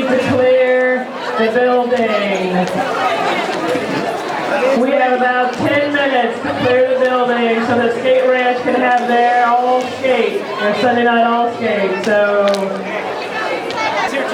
need to clear the building. We have about 10 minutes to clear the building so the skate ranch can have their all skate, their Sunday night all skate. So